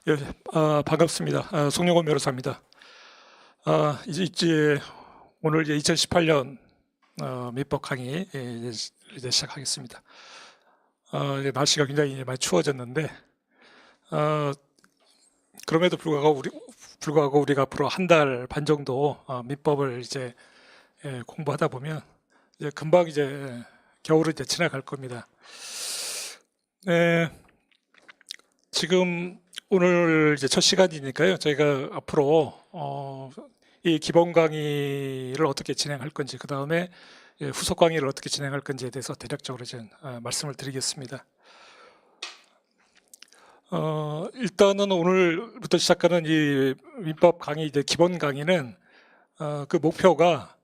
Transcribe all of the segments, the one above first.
예, 반갑습니다. 송영곤 변호사입니다. 이제 오늘 이제 2018년 민법 강의 이제 시작하겠습니다. 이제 날씨가 굉장히 많이 추워졌는데 어, 그럼에도 불구하고 우리가 앞으로 한 달 반 정도 민법을 이제 공부하다 보면 이제 금방 이제 겨울을 이제 지나갈 겁니다. 네, 지금 오늘 이제 첫 시간이니까요. 저희가 앞으로 이 기본 강의를 어떻게 진행할 건지, 그 다음에 후속 강의를 어떻게 진행할 건지에 대해서 대략적으로 좀 말씀을 드리겠습니다. 일단은 오늘부터 시작하는 이 민법 강의 이제 기본 강의는 그 목표가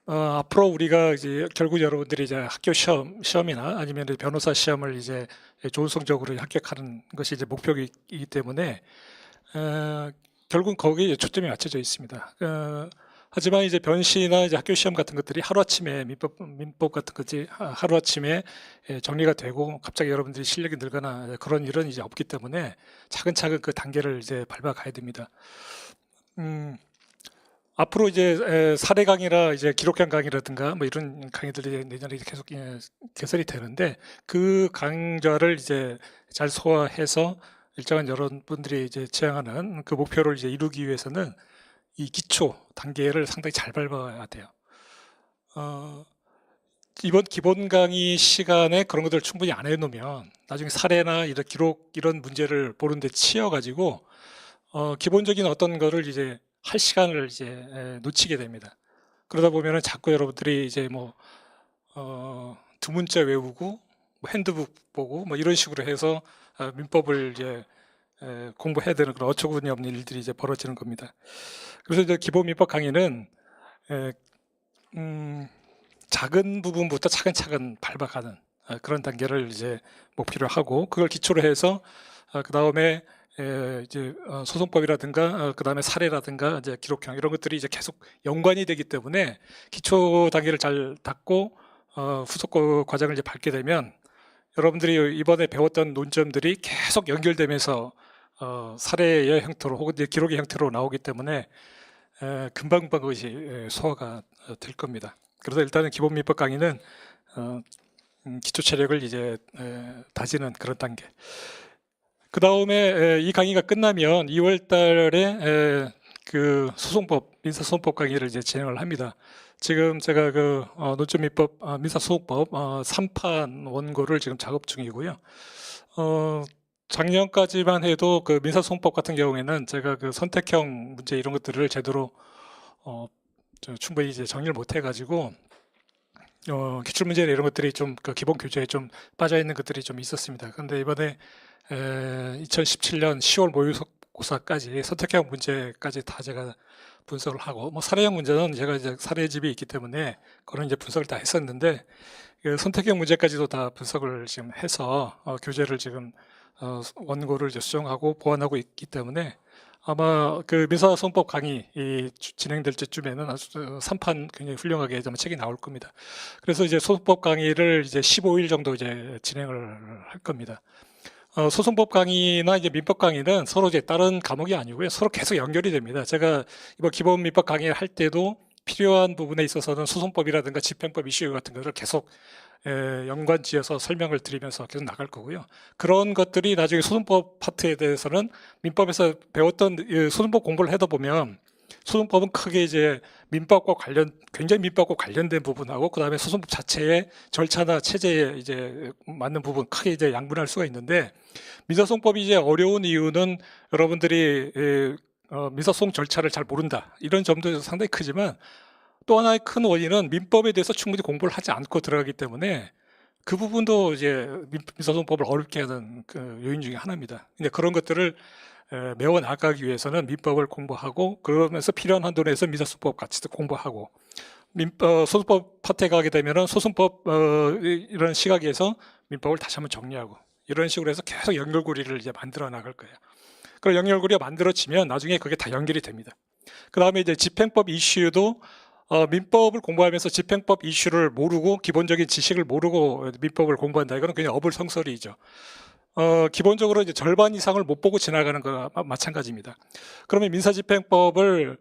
앞으로 우리가 이제 결국 여러분들이 이제 학교 시험이나 아니면 변호사 시험을 이제 좋은 성적으로 합격하는 것이 이제 목표이기 때문에 결국 거기에 초점이 맞춰져 있습니다. 하지만 이제 변시나 이제 학교 시험 같은 것들이 하루아침에 민법 같은 것이 하루아침에 정리가 되고 갑자기 여러분들이 실력이 늘거나 그런 일은 이제 없기 때문에 차근차근 그 단계를 이제 밟아가야 됩니다. 앞으로 이제 사례 강의라 이제 기록형 강의라든가 뭐 이런 강의들이 내년에 계속 개설이 되는데 그 강좌를 이제 잘 소화해서 일정한 여러분들이 이제 지향하는 그 목표를 이제 이루기 위해서는 이 기초 단계를 상당히 잘 밟아야 돼요. 이번 기본 강의 시간에 그런 것들을 충분히 안 해놓으면 나중에 사례나 이런 기록 이런 문제를 보는데 치여가지고 기본적인 어떤 거를 이제 할 시간을 이제 놓치게 됩니다. 그러다 보면은 자꾸 여러분들이 이제 뭐 두 문자 외우고 뭐 핸드북 보고 뭐 이런 식으로 해서 민법을 이제 공부해야 되는 그런 어처구니 없는 일들이 이제 벌어지는 겁니다. 그래서 이제 기본 민법 강의는 작은 부분부터 차근차근 밟아가는 그런 단계를 이제 목표로 하고 그걸 기초로 해서 그 다음에 이제 소송법이라든가 그 다음에 사례라든가 이제 기록형 이런 것들이 이제 계속 연관이 되기 때문에 기초 단계를 잘 닦고 후속 과정을 이제 밟게 되면 여러분들이 이번에 배웠던 논점들이 계속 연결되면서 사례의 형태로 혹은 이제 기록의 형태로 나오기 때문에 금방금방 그것이 소화가 될 겁니다. 그래서 일단은 기본 민법 강의는 기초 체력을 이제 다지는 그런 단계. 그 다음에 이 강의가 끝나면 2월 달에 그 민사소송법 강의를 이제 진행을 합니다. 지금 제가 그 논점민법 민사소송법 3판 원고를 지금 작업 중이고요. 작년까지만 해도 그 민사소송법 같은 경우에는 제가 그 선택형 문제 이런 것들을 제대로 충분히 이제 정리를 못 해가지고 기출문제 이런 것들이 좀 그 기본 교재에 좀 빠져 있는 것들이 좀 있었습니다. 그런데 이번에 2017년 10월 모의고사까지 선택형 문제까지 다 제가 분석을 하고 뭐 사례형 문제는 제가 이제 사례집이 있기 때문에 그런 이제 분석을 다 했었는데 그 선택형 문제까지도 다 분석을 지금 해서 교재를 지금 원고를 이제 수정하고 보완하고 있기 때문에 아마 그 민사소송법 강의 진행될 때쯤에는 아주 3판 굉장히 훌륭하게 아마 책이 나올 겁니다. 그래서 이제 소송법 강의를 이제 15일 정도 이제 진행을 할 겁니다. 소송법 강의나 이제 민법 강의는 서로 이제 다른 과목이 아니고요. 서로 계속 연결이 됩니다. 제가 이번 기본 민법 강의를 할 때도 필요한 부분에 있어서는 소송법이라든가 집행법 이슈 같은 것을 계속 연관 지어서 설명을 드리면서 계속 나갈 거고요. 그런 것들이 나중에 소송법 파트에 대해서는 민법에서 배웠던 소송법 공부를 하다 보면 소송법은 크게 이제 굉장히 민법과 관련된 부분하고 그다음에 소송법 자체의 절차나 체제에 이제 맞는 부분 크게 이제 양분할 수가 있는데 민사소송법이 이제 어려운 이유는 여러분들이 민사소송 절차를 잘 모른다 이런 점도 상당히 크지만 또 하나의 큰 원인은 민법에 대해서 충분히 공부를 하지 않고 들어가기 때문에 그 부분도 이제 민사소송법을 어렵게 하는 그 요인 중에 하나입니다. 근데 그런 것들을 메워 나가기 위해서는 민법을 공부하고 그러면서 필요한 한도 내에서 민사소송법 같이도 공부하고 소송법 파트에 가게 되면은 소송법 이런 시각에서 민법을 다시 한번 정리하고 이런 식으로 해서 계속 연결고리를 이제 만들어 나갈 거예요. 그런 연결고리가 만들어지면 나중에 그게 다 연결이 됩니다. 그 다음에 이제 집행법 이슈도 민법을 공부하면서 집행법 이슈를 모르고 기본적인 지식을 모르고 민법을 공부한다. 이거는 그냥 어불성설이죠. 기본적으로 이제 절반 이상을 못 보고 지나가는 거와 마찬가지입니다. 그러면 민법을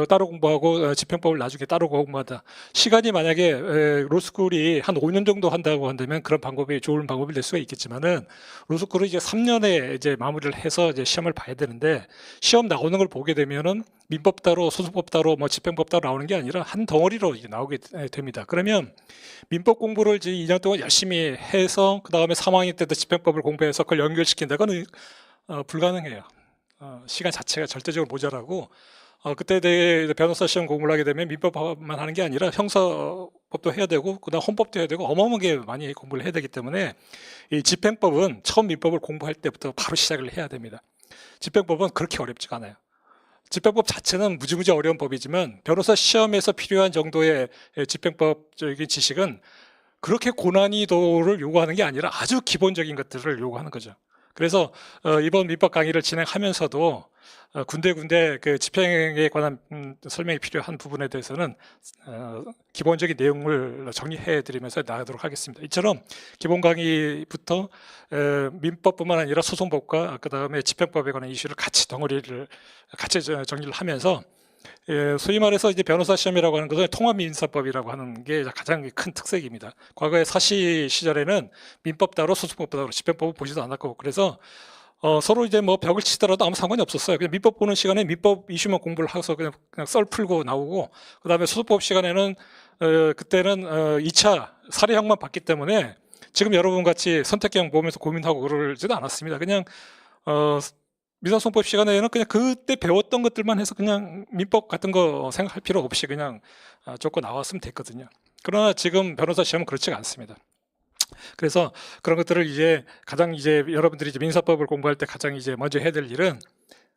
따로 공부하고 집행법을 나중에 따로 공부하다. 시간이 만약에 로스쿨이 한 5년 정도 한다고 한다면 그런 방법이 좋은 방법이 될 수가 있겠지만은 로스쿨은 이제 3년에 이제 마무리를 해서 이제 시험을 봐야 되는데 시험 나오는 걸 보게 되면은 민법 따로 소송법 따로 뭐 집행법 따로 나오는 게 아니라 한 덩어리로 이제 나오게 됩니다. 그러면 민법 공부를 이제 2년 동안 열심히 해서 그 다음에 3학년 때도 집행법을 공부해서 그걸 연결시킨다고는 불가능해요. 시간 자체가 절대적으로 모자라고 그때 대해 변호사 시험 공부를 하게 되면 민법만 하는 게 아니라 형사법도 해야 되고 그다음 헌법도 해야 되고 어마어마하게 많이 공부를 해야 되기 때문에 이 집행법은 처음 민법을 공부할 때부터 바로 시작을 해야 됩니다. 집행법은 그렇게 어렵지가 않아요. 집행법 자체는 무지무지 어려운 법이지만 변호사 시험에서 필요한 정도의 집행법적인 지식은 그렇게 고난이도를 요구하는 게 아니라 아주 기본적인 것들을 요구하는 거죠. 그래서 이번 민법 강의를 진행하면서도 군데군데 그 집행에 관한 설명이 필요한 부분에 대해서는 기본적인 내용을 정리해 드리면서 나가도록 하겠습니다. 이처럼 기본 강의부터 민법뿐만 아니라 소송법과 그 다음에 집행법에 관한 이슈를 같이 정리를 하면서 소위 말해서 이제 변호사 시험이라고 하는 것은 통합민사법이라고 하는 게 가장 큰 특색입니다. 과거에 사시 시절에는 민법 따로 소송법 따로 집행법을 보지도 않았고 그래서 서로 이제 뭐 벽을 치더라도 아무 상관이 없었어요. 그냥 민법 보는 시간에 민법 이슈만 공부를 해서 그냥 썰 풀고 나오고 그 다음에 소송법 시간에는 그때는 2차 사례형만 봤기 때문에 지금 여러분 같이 선택형 보면서 고민하고 그러지도 않았습니다. 그냥 민사소송법 시간에는 그냥 그때 배웠던 것들만 해서 그냥 민법 같은 거 생각할 필요 없이 그냥 쫓고 나왔으면 됐거든요. 그러나 지금 변호사 시험은 그렇지가 않습니다. 그래서 그런 것들을 이제 가장 이제 여러분들이 이제 민사법을 공부할 때 가장 이제 먼저 해야 될 일은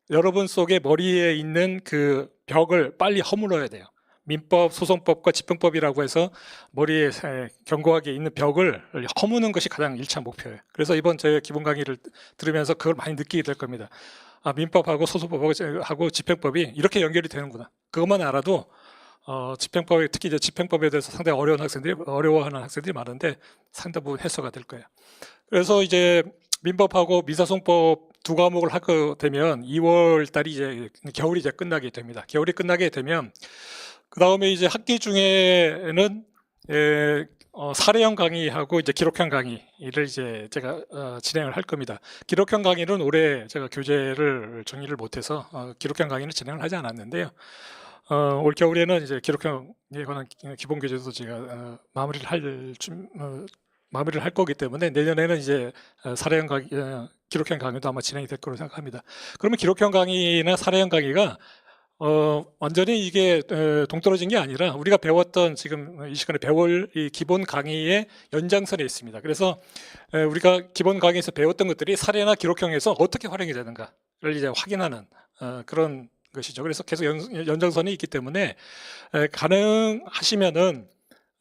여러분 속에 머리에 있는 그 벽을 빨리 허물어야 돼요. 민법, 소송법과 집행법이라고 해서 머리에 견고하게 있는 벽을 허무는 것이 가장 1차 목표예요. 그래서 이번 제 기본 강의를 들으면서 그걸 많이 느끼게 될 겁니다. 민법하고 소송법하고 집행법이 이렇게 연결이 되는구나. 그것만 알아도 집행법에 특히 이제 집행법에 대해서 상당히 어려워하는 학생들이 많은데 상당 부분 해소가 될 거예요. 그래서 이제 민법하고 민사소송법 두 과목을 하게 되면 2월 달이 이제 겨울이 이제 끝나게 됩니다. 겨울이 끝나게 되면 그 다음에 이제 학기 중에는 사례형 강의하고 이제 기록형 강의를 이제 제가 진행을 할 겁니다. 기록형 강의는 올해 제가 교재를 정리를 못해서 기록형 강의는 진행을 하지 않았는데요. 올 겨울에는 이제 기록형에 관한 기본 교재도 제가 마무리를 할 거기 때문에 내년에는 이제 사례형 강의, 기록형 강의도 아마 진행이 될 거로 생각합니다. 그러면 기록형 강의나 사례형 강의가 완전히 이게 동떨어진 게 아니라 우리가 배웠던 지금 이 시간에 배울 이 기본 강의의 연장선에 있습니다. 그래서 우리가 기본 강의에서 배웠던 것들이 사례나 기록형에서 어떻게 활용이 되는가를 이제 확인하는 그런 것이죠. 그래서 계속 연장선이 있기 때문에 가능하시면은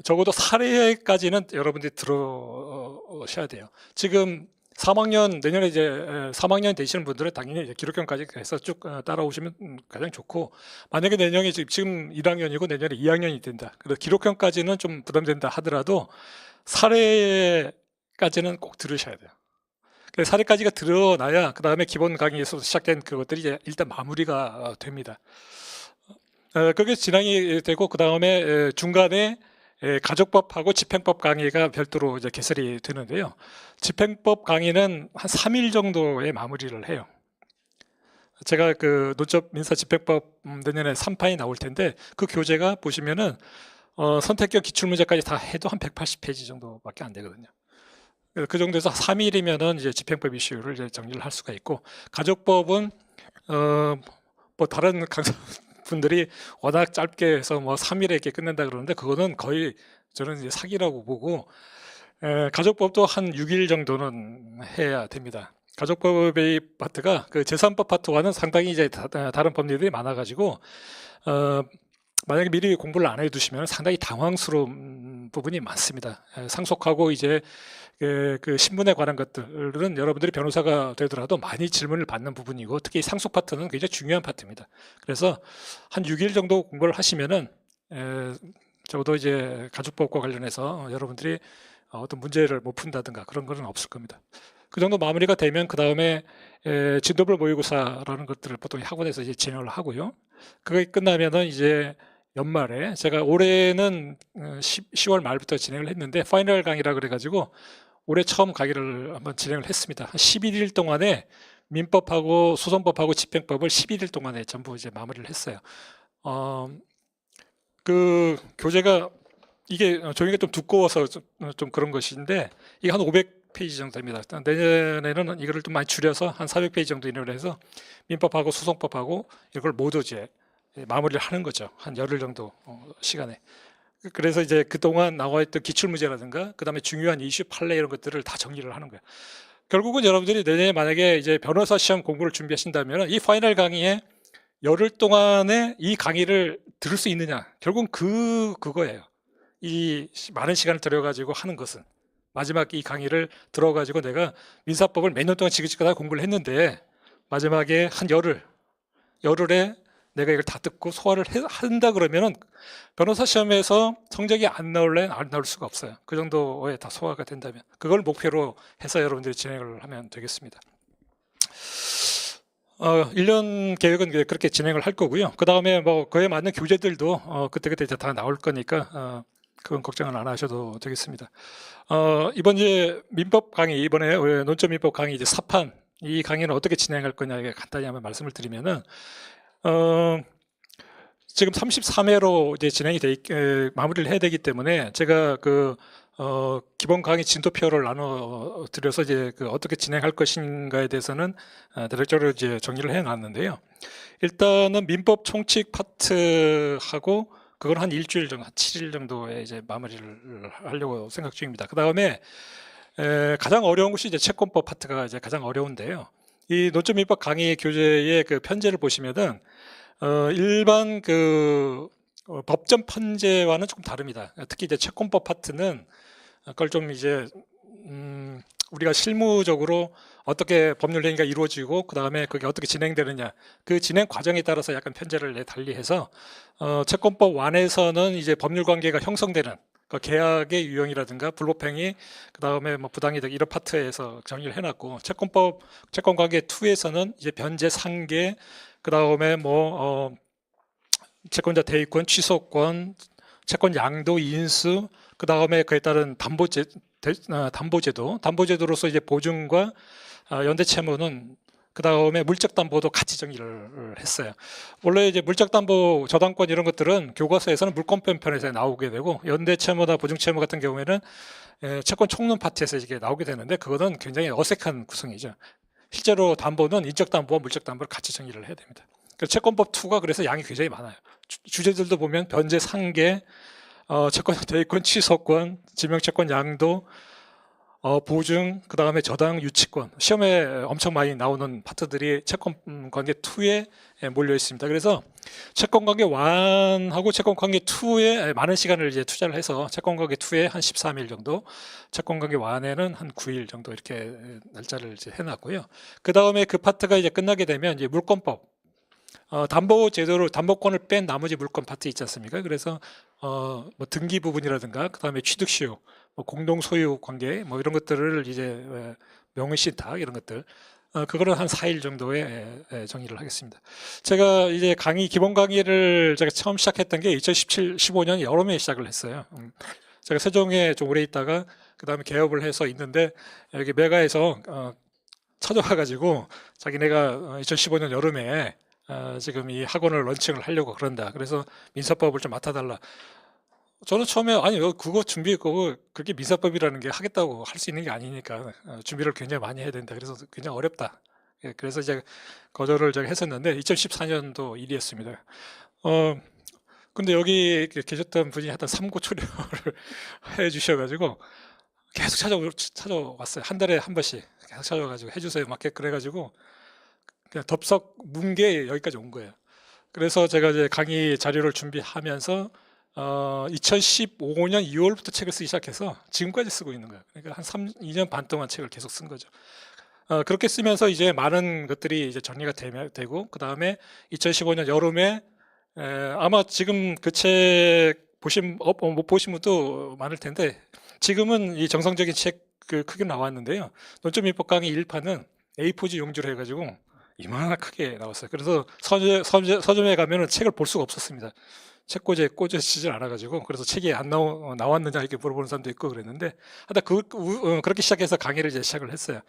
적어도 사례까지는 여러분들이 들어셔야 돼요. 지금 3학년 내년에 이제 3학년 되시는 분들은 당연히 이제 기록형까지 해서 쭉 따라오시면 가장 좋고 만약에 내년에 지금 1학년이고 내년에 2학년이 된다. 그래서 기록형까지는 좀 부담된다 하더라도 사례까지는 꼭 들으셔야 돼요. 사례까지가 드러나야 그 다음에 기본 강의에서 시작된 그것들이 이제 일단 마무리가 됩니다. 그게 진행이 되고 그 다음에 중간에 가족법하고 집행법 강의가 별도로 이제 개설이 되는데요. 집행법 강의는 한 3일 정도에 마무리를 해요. 제가 그 논법 민사 집행법 내년에 3판이 나올 텐데 그 교재가 보시면은 선택형 기출문제까지 다 해도 한 180페이지 정도밖에 안 되거든요. 그 정도에서 3일이면은 이제 집행법 이슈를 이제 정리를 할 수가 있고 가족법은 뭐 다른 강사분들이 워낙 짧게 해서 뭐 3일에 이렇게 끝낸다 그러는데 그거는 거의 저는 이제 사기라고 보고 가족법도 한 6일 정도는 해야 됩니다. 가족법의 파트가 그 제3법 파트와는 상당히 이제 다른 법률들이 많아가지고 만약에 미리 공부를 안 해두시면 상당히 당황스러운 부분이 많습니다. 상속하고 이제 그 신분에 관한 것들은 여러분들이 변호사가 되더라도 많이 질문을 받는 부분이고 특히 상속 파트는 굉장히 중요한 파트입니다. 그래서 한 6일 정도 공부를 하시면은 적어도 이제 가족법과 관련해서 여러분들이 어떤 문제를 못 푼다든가 그런 것은 없을 겁니다. 그 정도 마무리가 되면 그 다음에 진도별 모의고사라는 것들을 보통 학원에서 이제 진행을 하고요. 그게 끝나면은 이제 연말에 제가 올해는 10월 말부터 진행을 했는데 파이널 강의라 그래가지고 올해 처음 강의를 한번 진행을 했습니다. 한 11일 동안에 민법하고 소송법하고 집행법을 11일 동안에 전부 이제 마무리를 했어요. 그 교재가 이게 종이가 좀 두꺼워서 좀 그런 것인데 이게 한 500페이지 정도 됩니다. 내년에는 이거를 좀 많이 줄여서 한 400페이지 정도 인용을 해서 민법하고 소송법하고 이걸 모두 이제 마무리를 하는 거죠. 한 열흘 정도 시간에. 그래서 이제 그동안 나와 있던 기출문제라든가 그다음에 중요한 이슈 판례 이런 것들을 다 정리를 하는 거예요. 결국은 여러분들이 내년에 만약에 이제 변호사 시험 공부를 준비하신다면 이 파이널 강의에 열흘 동안에 이 강의를 들을 수 있느냐, 결국은 그거예요. 이 많은 시간을 들여가지고 하는 것은 마지막 이 강의를 들어가지고 내가 민사법을 몇 년 동안 지긋지긋하게 공부를 했는데 마지막에 한 열흘에 내가 이걸 다 듣고 소화를 한다 그러면은 변호사 시험에서 성적이 안 나올래는 안 나올 수가 없어요. 그 정도에 다 소화가 된다면 그걸 목표로 해서 여러분들이 진행을 하면 되겠습니다. 1년 계획은 그렇게 진행을 할 거고요. 그 다음에 뭐 그에 맞는 교재들도 그때그때 이제 다 나올 거니까 그건 걱정은 안 하셔도 되겠습니다. 이번 이제 민법 강의, 이번에 논점 민법 강의 이제 4판, 이 강의는 어떻게 진행할 거냐 간단히 한번 말씀을 드리면은 지금 33회로 이제 진행이 마무리를 해야 되기 때문에 제가 기본 강의 진도표를 나눠 드려서 이제 어떻게 진행할 것인가에 대해서는 대략적으로 이제 정리를 해 놨는데요. 일단은 민법 총칙 파트하고 그걸 한 일주일 정도, 한 7일 정도에 이제 마무리를 하려고 생각 중입니다. 그 다음에 가장 어려운 것이 이제 채권법 파트가 이제 가장 어려운데요. 이 논점 민법 강의 교재의 그 편제를 보시면은 일반 법전 편제와는 조금 다릅니다. 특히 이제 채권법 파트는 그걸 좀 이제 우리가 실무적으로 어떻게 법률 행위가 이루어지고 그 다음에 그게 어떻게 진행되느냐 그 진행 과정에 따라서 약간 편제를 달리해서 채권법 1에서는 이제 법률 관계가 형성되는 그 계약의 유형이라든가 불법행위 그 다음에 뭐 부당이득 이런 파트에서 정리를 해놨고 채권관계 2에서는 이제 변제 상계 그 다음에 뭐 채권자 대위권 취소권 채권 양도 인수 그 다음에 그에 따른 담보제도로서 이제 보증과 연대채무는 그 다음에 물적담보도 같이 정리를 했어요. 원래 이제 물적담보 저당권 이런 것들은 교과서에서는 물권편 편에서 나오게 되고 연대채무나 보증채무 같은 경우에는 채권 총론 파트에서 이게 나오게 되는데 그거는 굉장히 어색한 구성이죠. 실제로 담보는 인적담보와 물적담보를 같이 정리를 해야 됩니다. 채권법 2가 그래서 양이 굉장히 많아요. 주제들도 보면 변제 상계, 채권 대위권 취소권, 지명채권 양도, 보증, 그 다음에 저당 유치권, 시험에 엄청 많이 나오는 파트들이 채권관계 2에 몰려 있습니다. 그래서 채권관계 1하고 채권관계 2에 많은 시간을 이제 투자를 해서 채권관계 2에 한 13일 정도, 채권관계 1에는 한 9일 정도 이렇게 날짜를 이제 해놨고요. 그 다음에 그 파트가 이제 끝나게 되면 이제 물권법, 담보 제도를 담보권을 뺀 나머지 물권 파트 있지 않습니까? 그래서 뭐 등기 부분이라든가 그다음에 취득 시효, 뭐 공동 소유 관계 뭐 이런 것들을 이제 명의 신탁 이런 것들 그거는 한 4일 정도에 정리를 하겠습니다. 제가 이제 기본 강의를 제가 처음 시작했던 게 2017-15년 여름에 시작을 했어요. 제가 세종에 좀 오래 있다가 그다음에 개업을 해서 있는데 여기 메가에서 찾아와가지고 자기네가 2015년 여름에 지금 이 학원을 런칭을 하려고 그런다. 그래서 민사법을 좀 맡아달라. 저는 처음에 아니 그거 준비 그거 그렇게 민사법이라는 게 하겠다고 할 수 있는 게 아니니까 준비를 굉장히 많이 해야 된다. 그래서 굉장히 어렵다. 그래서 이제 거절을 제가 했었는데 2014년도 일이었습니다. 근데 여기 계셨던 분이 하여튼 삼고초려를 해주셔가지고 계속 찾아왔어요. 한 달에 한 번씩 계속 찾아와가지고 해주세요. 막 그래가지고 그냥 덥석 문 게 여기까지 온 거예요. 그래서 제가 이제 강의 자료를 준비하면서 2015년 2월부터 책을 쓰기 시작해서 지금까지 쓰고 있는 거예요. 그러니까 한 2년 반 동안 책을 계속 쓴 거죠. 그렇게 쓰면서 이제 많은 것들이 이제 정리가 되고 그 다음에 2015년 여름에 아마 지금 그 책 못 보신 분도 많을 텐데 지금은 이 정성적인 책 크게 나왔는데요. 논점 민법 강의 1판은 A4지 용지로 해가지고 이만한 크게 나왔어요. 그래서 서점에 가면은 책을 볼 수가 없었습니다. 책꽂이에 꽂혀지질 않아가지고. 그래서 책이 안 나왔느냐 이렇게 물어보는 사람도 있고 그랬는데, 하여튼 그렇게 시작해서 강의를 이제 시작을 했어요.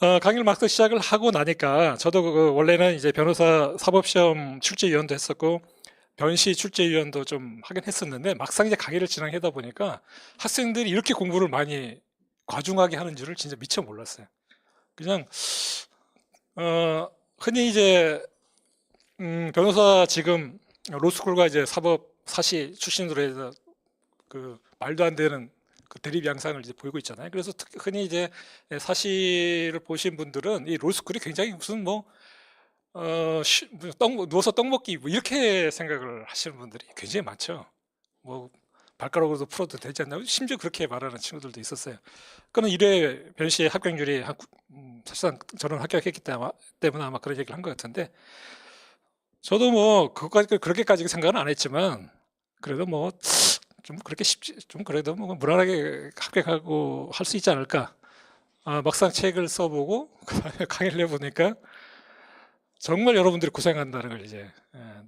강의를 막상 시작을 하고 나니까 저도 원래는 이제 변호사 사법시험 출제위원도 했었고 변시 출제위원도 좀 하긴 했었는데, 막상 이제 강의를 진행하다 보니까 학생들이 이렇게 공부를 많이 과중하게 하는 줄을 진짜 미처 몰랐어요. 그냥 흔히 이제 변호사 지금 로스쿨과 이제 사법 사시 출신으로 해서 그 말도 안 되는 그 대립 양상을 이제 보이고 있잖아요. 그래서 흔히 이제 사시를 보신 분들은 이 로스쿨이 굉장히 무슨 누워서 떡 먹기 뭐 이렇게 생각을 하시는 분들이 굉장히 많죠. 뭐 발가락으로도 풀어도 되지 않나, 심지어 그렇게 말하는 친구들도 있었어요. 그는 1회 변시의 합격률이 사실상 저는 합격했기 때문에 아마 그런 얘기를 한 것 같은데, 저도 뭐 그렇게까지 생각은 안 했지만 그래도 뭐 좀 그렇게 쉽지, 좀 그래도 뭐 무난하게 합격하고 할 수 있지 않을까. 막상 책을 써보고 그다음에 강의를 해보니까 정말 여러분들이 고생한다는 걸 이제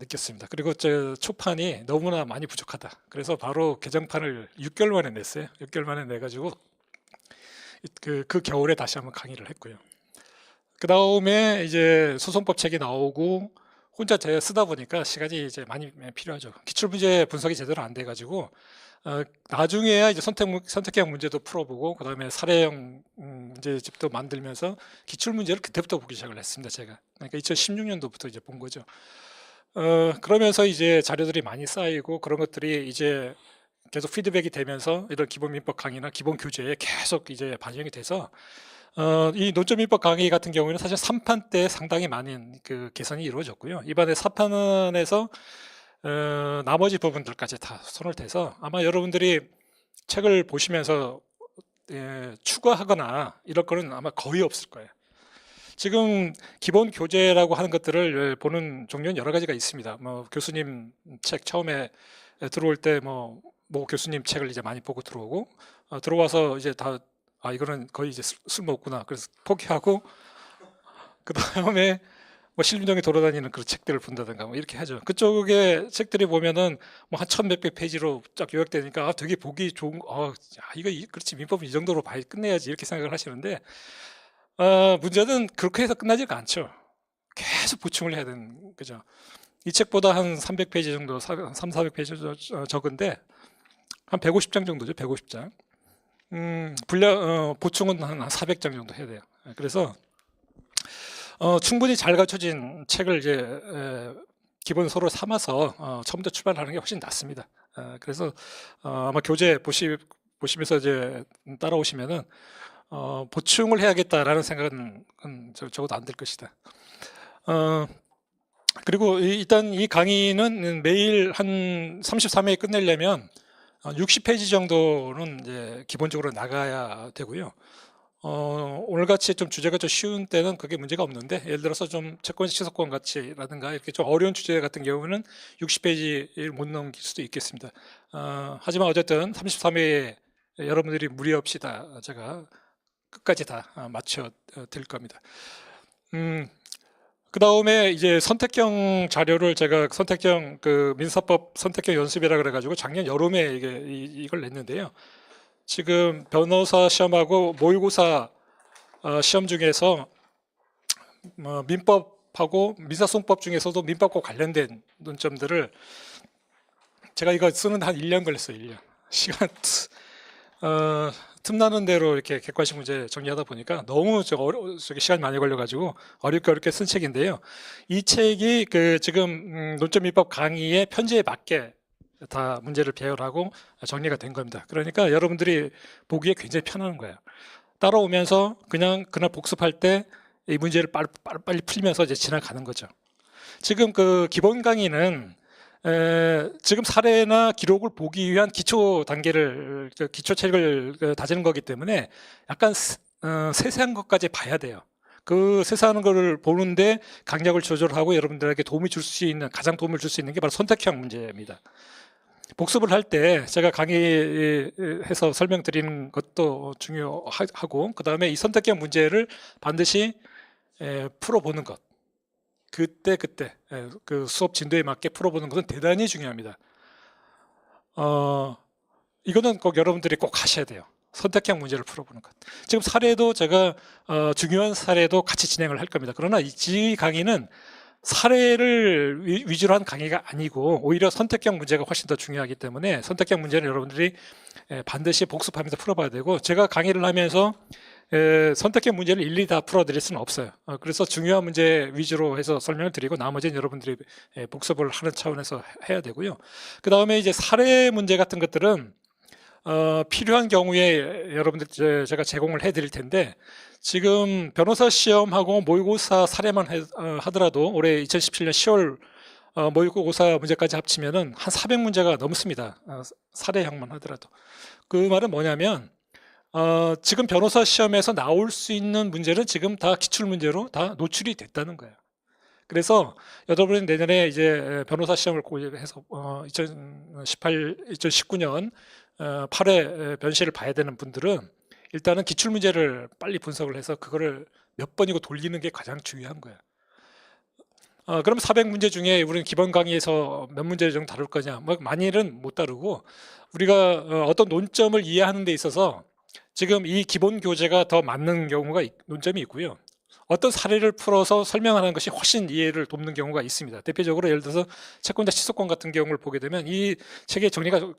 느꼈습니다. 그리고 저 초판이 너무나 많이 부족하다. 그래서 바로 개정판을 6개월 만에 냈어요. 6개월 만에 내가지고 그 겨울에 다시 한번 강의를 했고요. 그 다음에 이제 소송법 책이 나오고 혼자 제가 쓰다 보니까 시간이 이제 많이 필요하죠. 기출문제 분석이 제대로 안 돼가지고 나중에야 이제 선택형 문제도 풀어보고 그다음에 사례형 문제집도 만들면서 기출문제를 그때부터 보기 시작을 했습니다. 제가 그러니까 2016년도부터 이제 본 거죠. 그러면서 이제 자료들이 많이 쌓이고 그런 것들이 이제 계속 피드백이 되면서 이런 기본민법 강의나 기본 교재에 계속 이제 반영이 돼서 이 논점민법 강의 같은 경우에는 사실 3판 때 상당히 많은 그 개선이 이루어졌고요. 이번에 4판에서 나머지 부분들까지 다 손을 대서 아마 여러분들이 책을 보시면서 추가하거나 이럴 거는 아마 거의 없을 거예요. 지금 기본 교재라고 하는 것들을 보는 종류는 여러 가지가 있습니다. 뭐 교수님 책 처음에 들어올 때 뭐 교수님 책을 이제 많이 보고 들어오고 들어와서 이제 다 이거는 거의 이제 쓸모없구나. 그래서 포기하고 그 다음에 뭐 실림동에 돌아다니는 그런 책들을 본다든가 뭐 이렇게 하죠. 그쪽에 책들이 보면은 뭐 한 1,000몇백 페이지로 쫙 요약되니까 되게 보기 좋은 이거 그렇지 민법은 이 정도로 봐야 끝내야지 이렇게 생각을 하시는데 문제는 그렇게 해서 끝나지가 않죠. 계속 보충을 해야 되는 거죠. 이 책보다 한 300페이지 정도, 400페이지 적은데 한 150장 정도죠. 150장. 보충은 한 400장 정도 해야 돼요. 그래서 충분히 잘 갖춰진 책을 이제 기본서로 삼아서 처음부터 출발하는 게 훨씬 낫습니다. 그래서 아마 교재 보시면서 이제 따라오시면은 보충을 해야겠다라는 생각은 적어도 안 될 것이다. 그리고 일단 이 강의는 매일 한 33회에 끝내려면 60페이지 정도는 이제 기본적으로 나가야 되고요. 오늘같이 좀 주제가 좀 쉬운 때는 그게 문제가 없는데, 예를 들어서 좀 채권 취소권 가치라든가 이렇게 좀 어려운 주제 같은 경우는 60페이지를 못 넘길 수도 있겠습니다. 하지만 어쨌든 33회에 여러분들이 무리 없이 다 제가 끝까지 다 맞춰 드릴 겁니다. 그 다음에 이제 선택형 자료를 제가 선택형 민사법 선택형 연습이라 그래가지고 작년 여름에 이걸 냈는데요. 지금 변호사 시험하고 모의고사 시험 중에서 민법하고 민사소송법 중에서도 민법과 관련된 논점들을 제가 이거 쓰는데 한 1년 걸렸어요. 1년. 시간 틈나는 대로 이렇게 객관식 문제 정리하다 보니까 너무 시간이 많이 걸려가지고 어렵게 쓴 책인데요. 이 책이 지금 논점민법 강의의 편지에 맞게 다 문제를 배열하고 정리가 된 겁니다. 그러니까 여러분들이 보기에 굉장히 편한 거예요. 따라오면서 그날 복습할 때 이 문제를 빨리 풀면서 이제 지나가는 거죠. 지금 기본 강의는 지금 사례나 기록을 보기 위한 기초 단계를 기초 책을 다지는 거기 때문에 약간 세세한 것까지 봐야 돼요. 그 세세한 거를 보는데 강약을 조절하고 여러분들에게 가장 도움을 줄 수 있는 게 바로 선택형 문제입니다. 복습을 할 때 제가 강의해서 설명드리는 것도 중요하고, 그 다음에 이 선택형 문제를 반드시 풀어보는 것, 그때 그 수업 진도에 맞게 풀어보는 것은 대단히 중요합니다. 이거는 꼭 여러분들이 꼭 하셔야 돼요. 선택형 문제를 풀어보는 것. 지금 사례도 제가 중요한 사례도 같이 진행을 할 겁니다. 그러나 이 강의는 사례를 위주로 한 강의가 아니고 오히려 선택형 문제가 훨씬 더 중요하기 때문에 선택형 문제는 여러분들이 반드시 복습하면서 풀어봐야 되고, 제가 강의를 하면서 선택형 문제를 일일이 다 풀어드릴 수는 없어요. 그래서 중요한 문제 위주로 해서 설명을 드리고 나머지는 여러분들이 복습을 하는 차원에서 해야 되고요. 그 다음에 이제 사례 문제 같은 것들은 필요한 경우에 여러분들 제가 제공을 해드릴 텐데, 지금 변호사 시험하고 모의고사 사례만 하더라도 올해 2017년 10월 모의고사 문제까지 합치면은 한 400문제가 넘습니다. 사례형만 하더라도. 그 말은 뭐냐면 지금 변호사 시험에서 나올 수 있는 문제는 지금 다 기출문제로 다 노출이 됐다는 거예요. 그래서 여러분이 내년에 이제 변호사 시험을 해서 2019년 8회 변시를 봐야 되는 분들은 일단은 기출문제를 빨리 분석을 해서 그거를 몇 번이고 돌리는 게 가장 중요한 거예요. 그럼 400문제 중에 우리는 기본 강의에서 몇 문제 정도 다룰 거냐? 뭐 많이는 못 다루고, 우리가 어떤 논점을 이해하는 데 있어서 지금 이 기본 교재가 더 맞는 경우가 논점이 있고요. 어떤 사례를 풀어서 설명하는 것이 훨씬 이해를 돕는 경우가 있습니다. 대표적으로 예를 들어서 채권자 취소권 같은 경우를 보게 되면 이 책의 정리가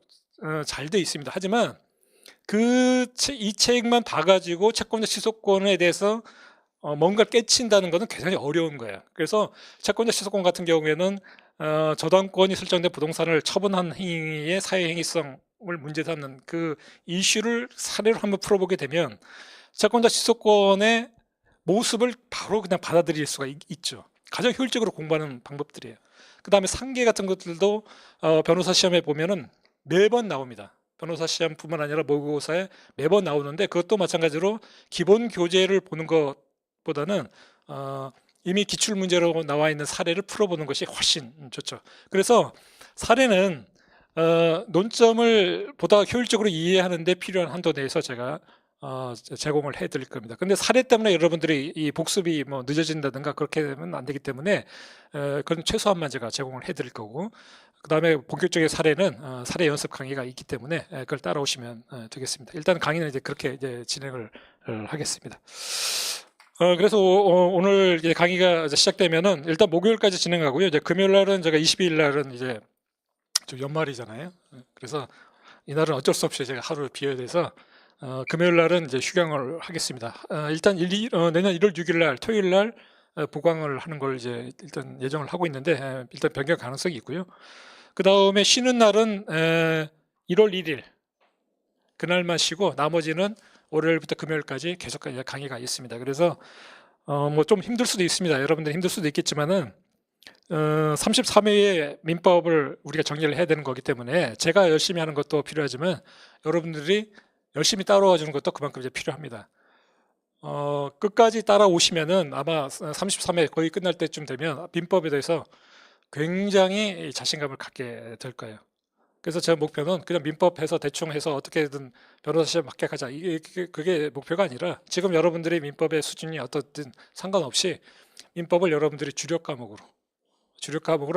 잘 돼 있습니다. 하지만 이 책만 봐가지고 채권자 취소권에 대해서 뭔가를 깨친다는 것은 굉장히 어려운 거예요. 그래서 채권자 취소권 같은 경우에는 저당권이 설정된 부동산을 처분한 행위의 사회행위성을 문제 삼는 그 이슈를 사례로 한번 풀어보게 되면 채권자 취소권의 모습을 바로 그냥 받아들일 수가 있죠. 가장 효율적으로 공부하는 방법들이에요. 그 다음에 상계 같은 것들도 변호사 시험에 보면은 매번 나옵니다. 변호사 시험뿐만 아니라 모의고사에 매번 나오는데, 그것도 마찬가지로 기본 교재를 보는 것보다는 이미 기출문제로 나와 있는 사례를 풀어보는 것이 훨씬 좋죠. 그래서 사례는 논점을 보다 효율적으로 이해하는 데 필요한 한도 내에서 제가 제공을 해드릴 겁니다. 근데 사례 때문에 여러분들이 이 복습이 뭐 늦어진다든가 그렇게 되면 안 되기 때문에 그건 최소한만 제가 제공을 해드릴 거고, 그 다음에 본격적인 사례는 사례 연습 강의가 있기 때문에 그걸 따라오시면 되겠습니다. 일단 강의는 이제 그렇게 이제 진행을 하겠습니다. 그래서 오늘 이제 강의가 시작되면은 일단 목요일까지 진행하고요. 이제 금요일 날은 제가 22일 날은 이제 좀 연말이잖아요. 그래서 이날은 어쩔 수 없이 제가 하루 비워야 돼서 금요일 날은 이제 휴강을 하겠습니다. 일단 내년 1월 6일 날 토요일 날 보강을 하는 걸 이제 일단 예정을 하고 있는데 일단 변경 가능성이 있고요. 그 다음에 쉬는 날은 1월 1일 그날만 쉬고 나머지는 월요일부터 금요일까지 계속 강의가 있습니다. 그래서 뭐 좀 힘들 수도 있습니다. 여러분들 힘들 수도 있겠지만은 33회의 민법을 우리가 정리를 해야 되는 거기 때문에 제가 열심히 하는 것도 필요하지만 여러분들이 열심히 따라와 주는 것도 그만큼 이제 필요합니다. 끝까지 따라오시면은 아마 33회 거의 끝날 때쯤 되면 민법에 대해서 굉장히 자신감을 갖게 될 거예요. 그래서 제 목표는 그냥 민법해서 대충 해서 어떻게든 변호사 시험 합격하자, 그게 목표가 아니라 지금 여러분들이 민법의 수준이 어떻든 상관없이 민법을 여러분들이 주력 과목으로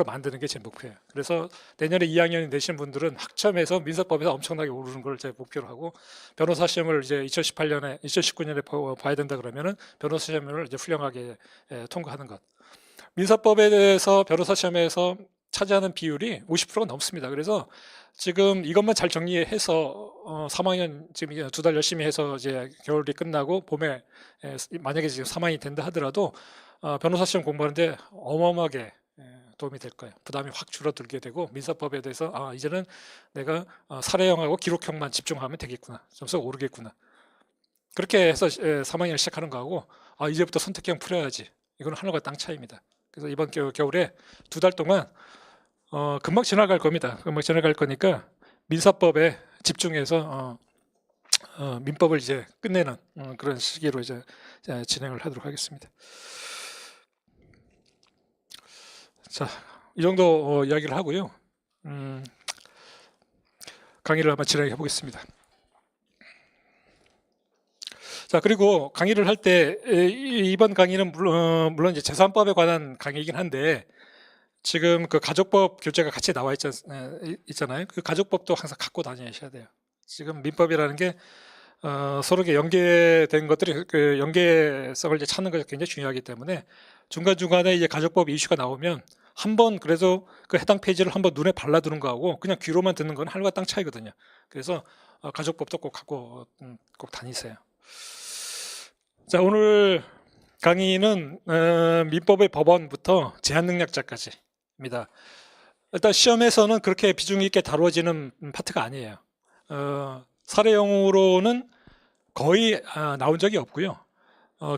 만드는 게 제 목표예요. 그래서 내년에 2학년 내신 분들은 학점에서 민사법에서 엄청나게 오르는 걸 제 목표로 하고, 변호사 시험을 이제 2019년에 봐야 된다 그러면은 변호사 시험을 이제 훌륭하게 통과하는 것. 민사법에 대해서 변호사 시험에서 차지하는 비율이 50%가 넘습니다. 그래서 지금 이것만 잘 정리해서 3학년 지금 2달 열심히 해서 이제 겨울이 끝나고 봄에 만약에 지금 3학년이 된다 하더라도 변호사 시험 공부하는데 어마어마하게 도움이 될 거예요. 부담이 확 줄어들게 되고, 민사법에 대해서 이제는 내가 사례형하고 기록형만 집중하면 되겠구나, 점수가 오르겠구나, 그렇게 해서 3학년을 시작하는 거하고 이제부터 선택형 풀어야지, 이건 하늘과 땅 차이입니다. 그래서 이번 겨울에 2달 동안 금방 지나갈 겁니다. 금방 지나갈 거니까 민사법에 집중해서 민법을 이제 끝내는 그런 시기로 이제 진행을 하도록 하겠습니다. 자, 이 정도 이야기를 하고요. 강의를 한번 진행해 보겠습니다. 자, 그리고 강의를 할 때 이번 강의는 물론 이제 재산법에 관한 강의이긴 한데 지금 그 가족법 교재가 같이 나와 있잖아요. 그 가족법도 항상 갖고 다니셔야 돼요. 지금 민법이라는 게 서로 연계된 것들이 그 연계성을 이제 찾는 것이 굉장히 중요하기 때문에 중간중간에 이제 가족법 이슈가 나오면 한번 그래서 그 해당 페이지를 한번 눈에 발라두는 거하고 그냥 귀로만 듣는 건 하늘과 땅 차이거든요. 그래서 가족법도 꼭 갖고 꼭 다니세요. 자, 오늘 강의는 민법의 법원부터 제한능력자까지입니다. 일단 시험에서는 그렇게 비중 있게 다루어지는 파트가 아니에요. 사례형으로는 거의 나온 적이 없고요.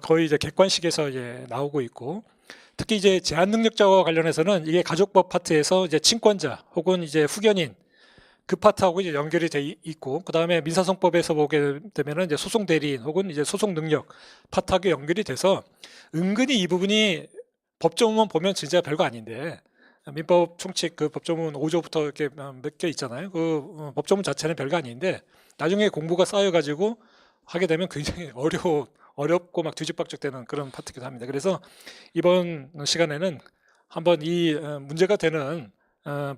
거의 이제 객관식에서 이제 나오고 있고, 특히 이제 제한능력자와 관련해서는 이게 가족법 파트에서 이제 친권자 혹은 이제 후견인 그 파트하고 이제 연결이 돼 있고, 그 다음에 민사소송법에서 보게 되면은 이제 소송 대리인 혹은 이제 소송 능력 파트하고 연결이 돼서 은근히 이 부분이 법조문만 보면 진짜 별거 아닌데 민법 총칙 그 법조문 5조부터 이렇게 몇 개 있잖아요. 그 법조문 자체는 별거 아닌데 나중에 공부가 쌓여가지고 하게 되면 굉장히 어렵고 막 뒤집박죽되는 그런 파트기도 합니다. 그래서 이번 시간에는 한번 이 문제가 되는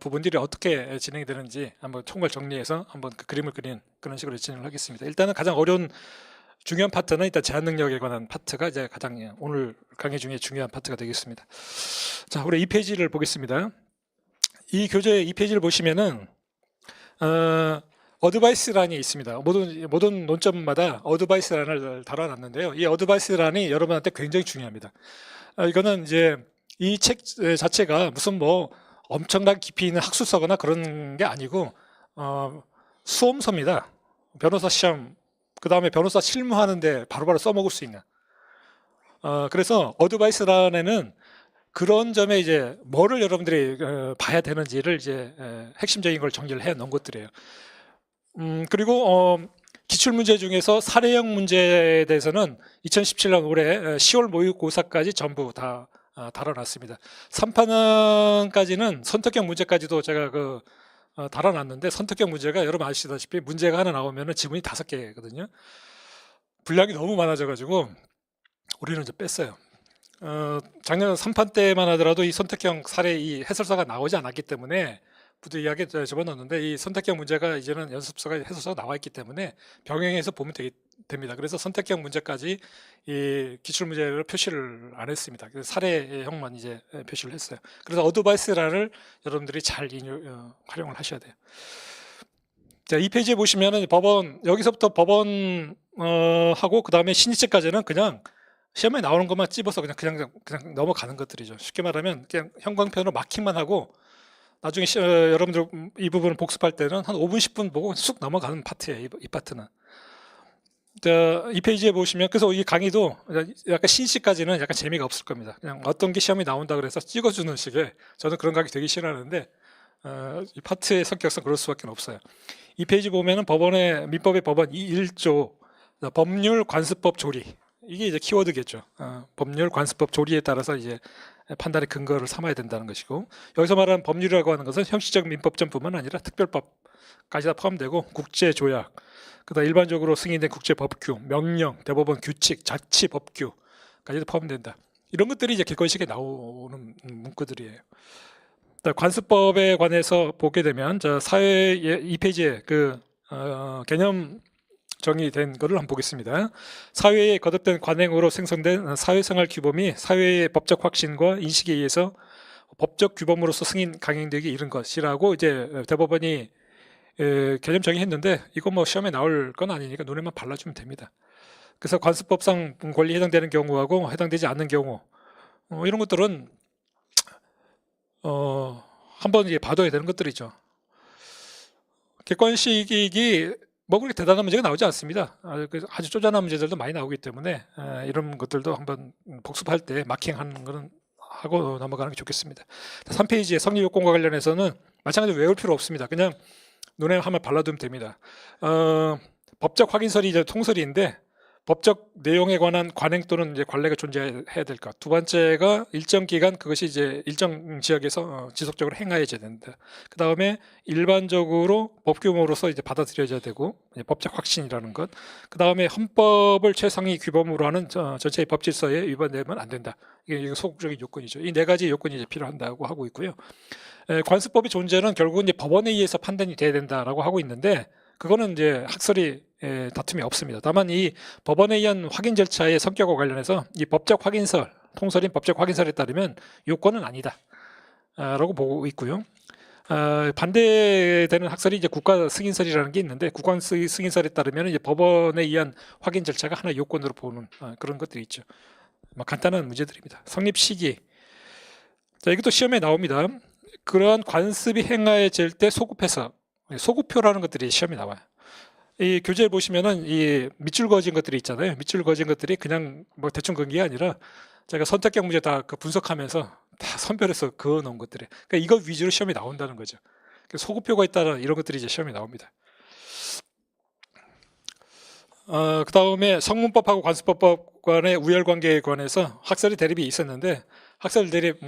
부분들이 어떻게 진행이 되는지 한번 총괄 정리해서 한번 그 그림을 그린 그런 식으로 진행을 하겠습니다. 일단은 가장 어려운 중요한 파트는 일단 제한 능력에 관한 파트가 이제 가장 오늘 강의 중에 중요한 파트가 되겠습니다. 자, 우리 2페이지를 보겠습니다. 이 교재 2페이지를 보시면은 어드바이스란이 있습니다. 모든 논점마다 어드바이스란을 달아놨는데요. 이 어드바이스란이 여러분한테 굉장히 중요합니다. 이거는 이제 이 책 자체가 무슨 뭐 엄청나게 깊이 있는 학술서거나 그런 게 아니고 수험서입니다. 변호사 시험, 그 다음에 변호사 실무하는데 바로바로 써먹을 수 있는. 그래서 어드바이스란에는 그런 점에 이제 뭐를 여러분들이 봐야 되는지를 이제 핵심적인 걸 정리를 해 놓은 것들이에요. 그리고 기출문제 중에서 사례형 문제에 대해서는 2017년 올해 10월 모의고사까지 전부 다 달아놨습니다. 3판까지는 선택형 문제까지도 제가 달아놨는데 선택형 문제가 여러분 아시다시피 문제가 하나 나오면 지문이 5개거든요. 분량이 너무 많아져가지고 우리는 이제 뺐어요. 작년 3판 때만 하더라도 이 선택형 사례 이 해설서가 나오지 않았기 때문에 부득이하게 집어넣었는데 이 선택형 문제가 이제는 연습서가 해설서가 나와 있기 때문에 병행해서 보면 됩니다. 그래서 선택형 문제까지 이 기출문제를 표시를 안 했습니다. 그래서 사례형만 이제 표시를 했어요. 그래서 어드바이스란을 여러분들이 잘 활용을 하셔야 돼요. 자, 이 페이지에 보시면은 법원, 여기서부터 법원 하고 그 다음에 신의체까지는 그냥 시험에 나오는 것만 찝어서 그냥 넘어가는 것들이죠. 쉽게 말하면 그냥 형광펜으로 마킹만 하고 나중에 여러분들 이 부분을 복습할 때는 한 5분, 10분 보고 쑥 넘어가는 파트예요. 이 파트는. 자, 이 페이지에 보시면 그래서 이 강의도 약간 신시까지는 약간 재미가 없을 겁니다. 그냥 어떤 게 시험이 나온다 그래서 찍어주는 식의 저는 그런 강의 되게 싫어하는데 이 파트의 성격상 그럴 수밖에 없어요. 이 페이지 보면은 민법의 법원 1조 법률 관습법 조리 이게 이제 키워드겠죠. 법률 관습법 조리에 따라서 이제 판단의 근거를 삼아야 된다는 것이고 여기서 말하는 법률이라고 하는 것은 형식적 민법전뿐만 아니라 특별법까지 다 포함되고 국제조약, 그다음 일반적으로 승인된 국제법규, 명령, 대법원 규칙, 자치법규까지도 포함된다. 이런 것들이 이제 객관식에 나오는 문구들이에요. 관습법에 관해서 보게 되면 사회 2페이지에 개념 정의된 것을 한번 보겠습니다. 사회에 거듭된 관행으로 생성된 사회생활 규범이 사회의 법적 확신과 인식에 의해서 법적 규범으로서 승인 강행되기 이른 것이라고 이제 대법원이 개념 정의했는데 이거 뭐 시험에 나올 건 아니니까 눈에만 발라주면 됩니다. 그래서 관습법상 권리에 해당되는 경우하고 해당되지 않는 경우 이런 것들은 한번 이제 봐둬야 되는 것들이죠. 객관식이 뭐 그렇게 대단한 문제가 나오지 않습니다. 아주 쪼잔한 문제들도 많이 나오기 때문에 이런 것들도 한번 복습할 때 마킹하는 거는 하고 넘어가는 게 좋겠습니다. 3페이지에 성립요건과 관련해서는 마찬가지로 외울 필요 없습니다. 그냥 눈에 한번 발라두면 됩니다. 법적 확인설이 이제 통설인데 법적 내용에 관한 관행 또는 이제 관례가 존재해야 될까. 두 번째가 일정 기간 그것이 이제 일정 지역에서 지속적으로 행하여져야 된다. 그 다음에 일반적으로 법 규모로서 이제 받아들여져야 되고 법적 확신이라는 것. 그 다음에 헌법을 최상위 규범으로 하는 전체의 법 질서에 위반되면 안 된다. 이게 소극적인 요건이죠. 이 네 가지 요건이 이제 필요한다고 하고 있고요. 관습법의 존재는 결국은 이제 법원에 의해서 판단이 돼야 된다라고 하고 있는데 그거는 이제 학설이 다툼이 없습니다. 다만 이 법원에 의한 확인 절차의 성격과 관련해서 이 법적 확인설, 통설인 법적 확인설에 따르면 요건은 아니다 라고 보고 있고요. 반대되는 학설이 이제 국가 승인설이라는 게 있는데 국가 승인설에 따르면 이제 법원에 의한 확인 절차가 하나 요건으로 보는 그런 것들이 있죠. 간단한 문제들입니다. 성립 시기. 자, 이것도 시험에 나옵니다. 그러한 관습이 행하여질 때 소급해서 소급표라는 것들이 시험에 나와요. 이 교재에 보시면은 이 밑줄 그어진 것들이 있잖아요. 밑줄 그어진 것들이 그냥 뭐 대충 그은 게 아니라 제가 선택형 문제 다 분석하면서 다 선별해서 그어 놓은 것들이. 그러니까 이거 위주로 시험에 나온다는 거죠. 소급표가 있다는 이런 것들이 이제 시험에 나옵니다. 그 다음에 성문법하고 관습법 간의 우열관계에 관해서 학설의 대립이 있었는데 학설 대립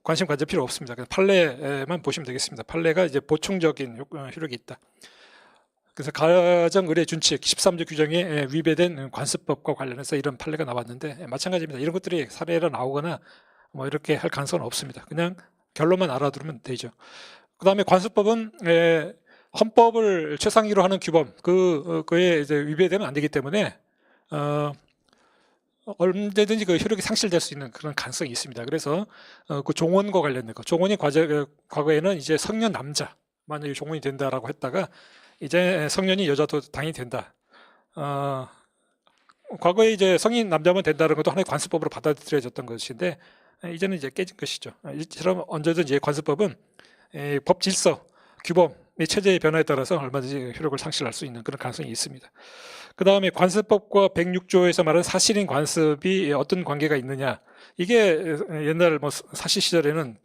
관심 가질 필요 없습니다. 그냥 판례만 보시면 되겠습니다. 판례가 이제 보충적인 효력이 있다. 그래서 가정의례 준칙 13조 규정에 위배된 관습법과 관련해서 이런 판례가 나왔는데 마찬가지입니다. 이런 것들이 사례로 나오거나 뭐 이렇게 할 가능성은 없습니다. 그냥 결론만 알아두면 되죠. 그 다음에 관습법은 헌법을 최상위로 하는 규범 그에 이제 위배되면 안 되기 때문에 언제든지 그 효력이 상실될 수 있는 그런 가능성이 있습니다. 그래서 그 종원과 관련된 거, 종원이 과거에는 이제 성년 남자 만약에 종원이 된다라고 했다가 이제 성년이 여자도 당연히 된다. 과거에 이제 성인 남자만 된다는 것도 하나의 관습법으로 받아들여졌던 것인데 이제는 이제 깨진 것이죠. 이처럼 언제든지 관습법은 법 질서, 규범, 체제의 변화에 따라서 얼마든지 효력을 상실할 수 있는 그런 가능성이 있습니다. 그 다음에 관습법과 106조에서 말하는 사실인 관습이 어떤 관계가 있느냐. 이게 옛날 뭐 사시 시절에는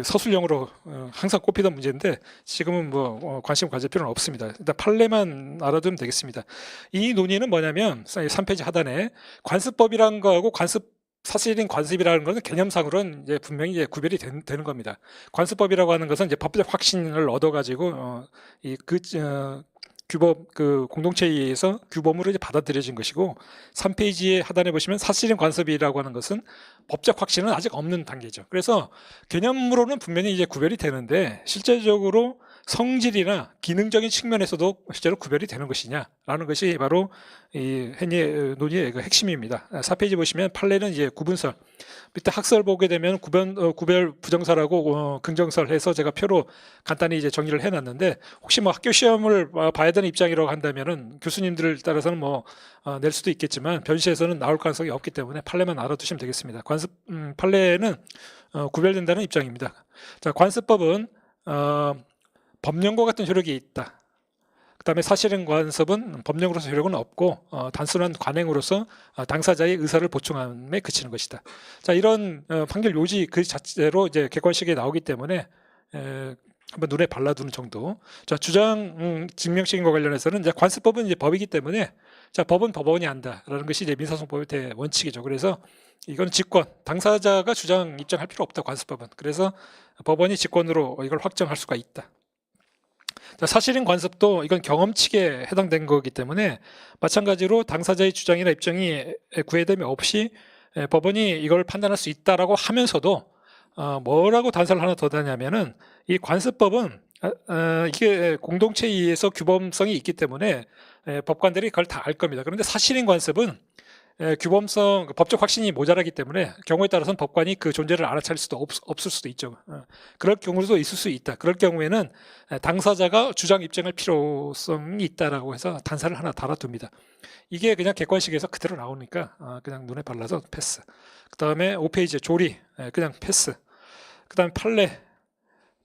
서술형으로 항상 꼽히던 문제인데 지금은 뭐 관심 가질 필요는 없습니다. 일단 판례만 알아두면 되겠습니다. 이 논의는 뭐냐면 3페이지 하단에 관습법이라는 거하고 사실인 관습이라는 것은 개념상으로는 이제 분명히 이제 구별이 되는 겁니다. 관습법이라고 하는 것은 이제 법적 확신을 얻어가지고 규범 공동체에 의해서 규범으로 이제 받아들여진 것이고 3페이지에 하단에 보시면 사실인 관습이라고 하는 것은 법적 확신은 아직 없는 단계죠. 그래서 개념으로는 분명히 이제 구별이 되는데 실제적으로 성질이나 기능적인 측면에서도 실제로 구별이 되는 것이냐라는 것이 바로 이 논의의 핵심입니다. 4페이지 보시면 판례는 이제 구분설, 밑에 학설 보게 되면 구별 부정설하고 긍정설 해서 제가 표로 간단히 이제 정리를 해놨는데 혹시 뭐 학교 시험을 봐야 되는 입장이라고 한다면은 교수님들을 따라서는 뭐 낼 수도 있겠지만 변시에서는 나올 가능성이 없기 때문에 판례만 알아두시면 되겠습니다. 판례는 구별된다는 입장입니다. 자, 관습법은 법령과 같은 효력이 있다. 그 다음에 사실인 관습은 법령으로서 효력은 없고 단순한 관행으로서 당사자의 의사를 보충함에 그치는 것이다. 자, 이런 판결 요지 그 자체로 이제 객관식에 나오기 때문에 한번 눈에 발라두는 정도. 자, 주장 증명식인과 관련해서는 이제 관습법은 이제 법이기 때문에 자, 법은 법원이 한다라는 것이 이제 민사소송법의 대원칙이죠. 그래서 이건 직권, 당사자가 주장 입장할 필요 없다. 관습법은. 그래서 법원이 직권으로 이걸 확정할 수가 있다. 자, 사실인 관습도 이건 경험칙에 해당된 거기 때문에 마찬가지로 당사자의 주장이나 입장이 구애됨이 없이 법원이 이걸 판단할 수 있다라고 하면서도 뭐라고 단서를 하나 더 다냐면은 이 관습법은 이게 공동체에 의해서 규범성이 있기 때문에 법관들이 그걸 다 알 겁니다. 그런데 사실인 관습은 규범성, 법적 확신이 모자라기 때문에 경우에 따라서는 법관이 그 존재를 알아차릴 수도 없을 수도 있죠. 그럴 경우도 있을 수 있다. 그럴 경우에는 당사자가 주장 입증할 필요성이 있다라고 해서 단서를 하나 달아둡니다. 이게 그냥 객관식에서 그대로 나오니까 그냥 눈에 발라서 패스. 그 다음에 5페이지 조리, 그냥 패스. 그 다음에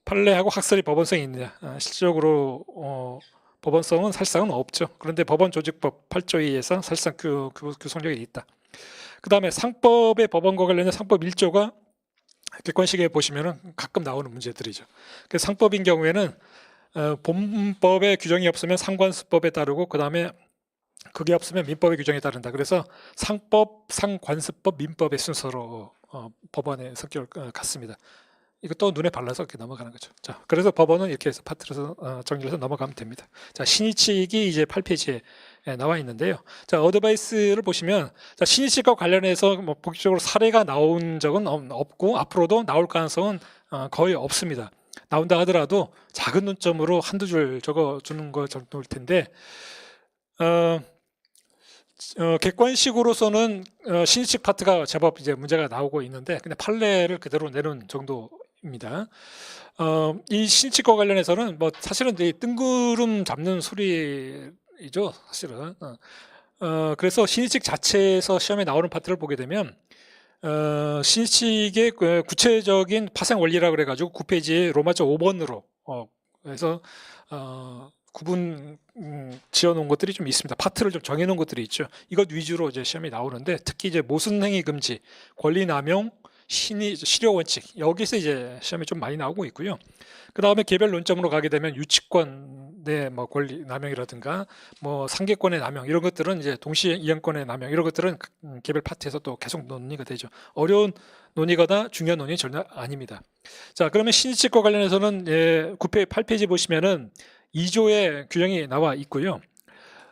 판례하고 학설이 법원성이 있느냐. 실질적으로 법원성은 사실상은 없죠. 그런데 법원조직법 8조에 의해서 사실상 규성력이 있다. 그 다음에 상법의 법원과 관련된 상법 1조가 객관식에 보시면 가끔 나오는 문제들이죠. 그래서 상법인 경우에는 본법에 규정이 없으면 상관수법에 따르고 그 다음에 그게 없으면 민법의 규정에 따른다. 그래서 상법, 상관습법, 민법의 순서로 법원의 성격을 갖습니다. 이것도 눈에 발라서 이렇게 넘어가는 거죠. 자, 그래서 법원은 이렇게 해서 파트에서 정리해서 넘어가면 됩니다. 자, 신의칙이 이제 8페이지에 나와 있는데요. 자, 어드바이스를 보시면, 자, 신의칙과 관련해서 뭐 본격적으로 사례가 나온 적은 없고, 앞으로도 나올 가능성은 거의 없습니다. 나온다 하더라도 작은 논점으로 한두 줄 적어주는 거 정도일 텐데, 객관식으로서는 신의칙 파트가 제법 이제 문제가 나오고 있는데, 그냥 판례를 그대로 내는 정도입니다. 이 신의칙과 관련해서는 뭐 사실은 이 뜬구름 잡는 소리이죠, 사실은. 그래서 신의칙 자체에서 시험에 나오는 파트를 보게 되면 신의칙의 구체적인 파생 원리라 그래가지고 9페이지에 로마자 5번으로 해서 구분 지어놓은 것들이 좀 있습니다. 파트를 좀 정해놓은 것들이 있죠. 이것 위주로 이제 시험이 나오는데 특히 이제 모순행위 금지, 권리남용, 실효 원칙 여기서 이제 시험이 좀 많이 나오고 있고요. 그 다음에 개별 논점으로 가게 되면 유치권의 뭐 권리 남용이라든가 뭐 상계권의 남용 이런 것들은 이제 동시에 이행권의 남용 이런 것들은 개별 파트에서 또 계속 논의가 되죠. 어려운 논의거나 중요한 논의 전혀 아닙니다. 자, 그러면 신의칙과 관련해서는 8페이지 보시면은 2조의 규정이 나와 있고요.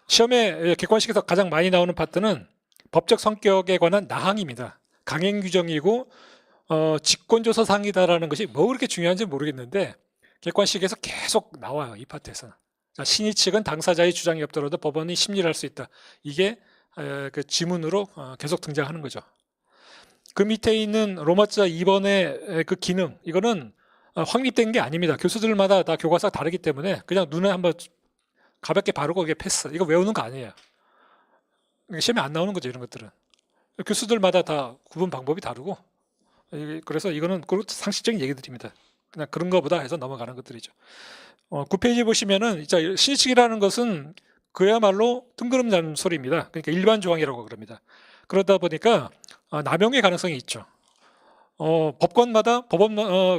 시험에 객관식에서 가장 많이 나오는 파트는 법적 성격에 관한 나항입니다. 강행 규정이고 직권조서 사항이다라는 것이 뭐 그렇게 중요한지 모르겠는데 객관식에서 계속 나와요. 이 파트에서는. 자, 신의칙은 당사자의 주장이 없더라도 법원이 심리를 할 수 있다. 이게 그 지문으로 계속 등장하는 거죠. 그 밑에 있는 로마자 2번의 그 기능 이거는 확립된 게 아닙니다. 교수들마다 다 교과서가 다르기 때문에 그냥 눈에 한번 가볍게 바르고 이게 패스. 이거 외우는 거 아니에요. 시험에 안 나오는 거죠. 이런 것들은. 교수들마다 다 구분 방법이 다르고 그래서 이거는 상식적인 얘기들입니다. 그냥 그런 거보다 해서 넘어가는 것들이죠. 9페이지 보시면은 신의칙이라는 것은 그야말로 뜬구름 잡는 소리입니다. 그러니까 일반 조항이라고 그럽니다. 그러다 보니까 남용의 가능성이 있죠. 법원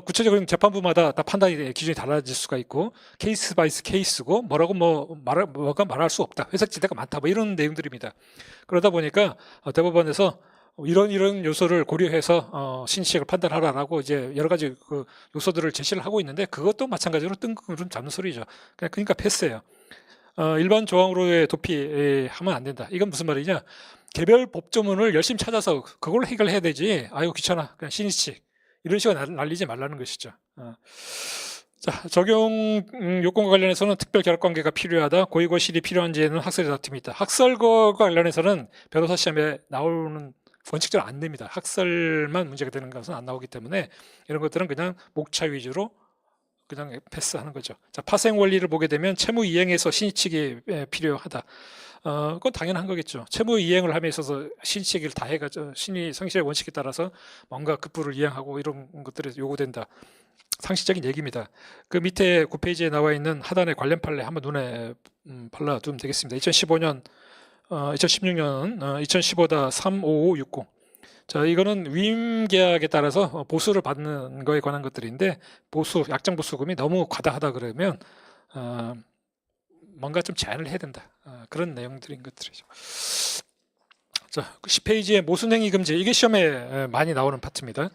구체적인 재판부마다 다 판단이 기준이 달라질 수가 있고 케이스 바이 케이스고 뭐가 말할 수 없다. 회색지대가 많다. 뭐 이런 내용들입니다. 그러다 보니까 대법원에서 이런 요소를 고려해서 신의칙을 판단하라라고 이제 여러 가지 그 요소들을 제시를 하고 있는데 그것도 마찬가지로 뜬구름 잡는 소리죠. 그러니까 패스예요. 일반 조항으로의 도피하면 안 된다. 이건 무슨 말이냐? 개별 법조문을 열심히 찾아서 그걸 해결해야 되지. 아유 귀찮아. 그냥 신의칙. 이런 식으로 날리지 말라는 것이죠. 자, 적용 요건과 관련해서는 특별 결합관계가 필요하다. 고의고 실이 필요한지에는 학설의 다툼이 있다. 학설과 관련해서는 변호사 시험에 나오는 원칙적으로 안 됩니다. 학설만 문제가 되는 것은 안 나오기 때문에 이런 것들은 그냥 목차 위주로 그냥 패스하는 거죠. 자, 파생 원리를 보게 되면 채무 이행에서 신의칙이 필요하다. 그건 당연한 거겠죠. 채무 이행을 함에 있어서 신의칙을 다 해가지고 성실의 원칙에 따라서 뭔가 급부를 이행하고 이런 것들이 요구된다. 상식적인 얘기입니다. 그 밑에 9페이지에 나와 있는 하단의 관련 판례 한번 눈에 발라두면 되겠습니다. 2016년 2015-35560. 자, 이거는 위임 계약에 따라서 보수를 받는 거에 관한 것들인데 약정 보수금이 너무 과다하다 그러면 뭔가 좀 제한을 해야 된다. 그런 내용들인 것들이죠. 자, 10페이지에 모순행위 금지. 이게 시험에 많이 나오는 파트입니다.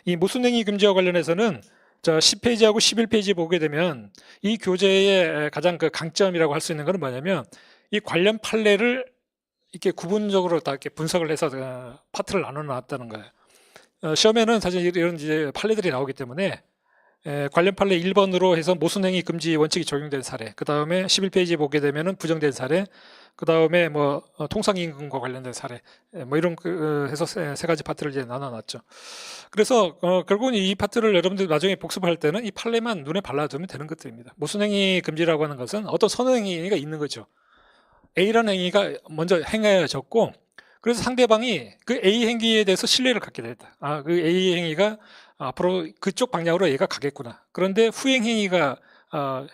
이 모순행위 금지와 관련해서는 자, 10페이지하고 11페이지 보게 되면 이 교재의 가장 그 강점이라고 할 수 있는 것은 뭐냐면 이 관련 판례를 이렇게 구분적으로 다 이렇게 분석을 해서 파트를 나눠 놨다는 거예요. 시험에는 사실 이런 이제 판례들이 나오기 때문에 관련 판례 1번으로 해서 모순행위 금지 원칙이 적용된 사례, 그 다음에 11페이지 보게 되면은 부정된 사례, 그 다음에 뭐 통상임금과 관련된 사례, 뭐 이런 해서 세 가지 파트를 이제 나눠놨죠. 그래서 결국은 이 파트를 여러분들 나중에 복습할 때는 이 판례만 눈에 발라두면 되는 것들입니다. 모순행위 금지라고 하는 것은 어떤 선행위가 있는 거죠. A라는 행위가 먼저 행해졌고, 그래서 상대방이 그 A 행위에 대해서 신뢰를 갖게 됐다. 그 A 행위가 앞으로 그쪽 방향으로 얘가 가겠구나. 그런데 후행 행위가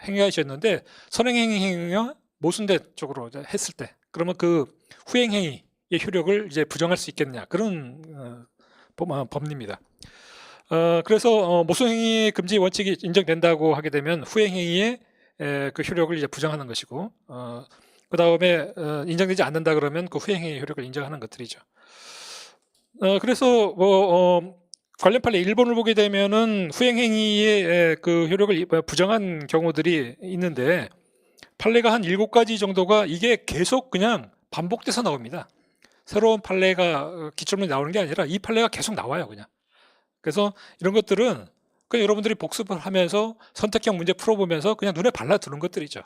행해졌는데 선행 행위가 모순된 쪽으로 했을 때, 그러면 그 후행 행위의 효력을 이제 부정할 수 있겠느냐, 그런 법리입니다. 그래서 모순행위 금지 원칙이 인정된다고 하게 되면 후행 행위의 그 효력을 이제 부정하는 것이고, 그 다음에 인정되지 않는다 그러면 그 후행행위 효력을 인정하는 것들이죠. 그래서 관련 판례 1번을 보게 되면은 후행행위의 그 효력을 부정한 경우들이 있는데 판례가 한 7가지 정도가 이게 계속 그냥 반복돼서 나옵니다. 새로운 판례가 기출문제 나오는 게 아니라 이 판례가 계속 나와요, 그냥. 그래서 이런 것들은 그냥 여러분들이 복습을 하면서 선택형 문제 풀어보면서 그냥 눈에 발라두는 것들이죠.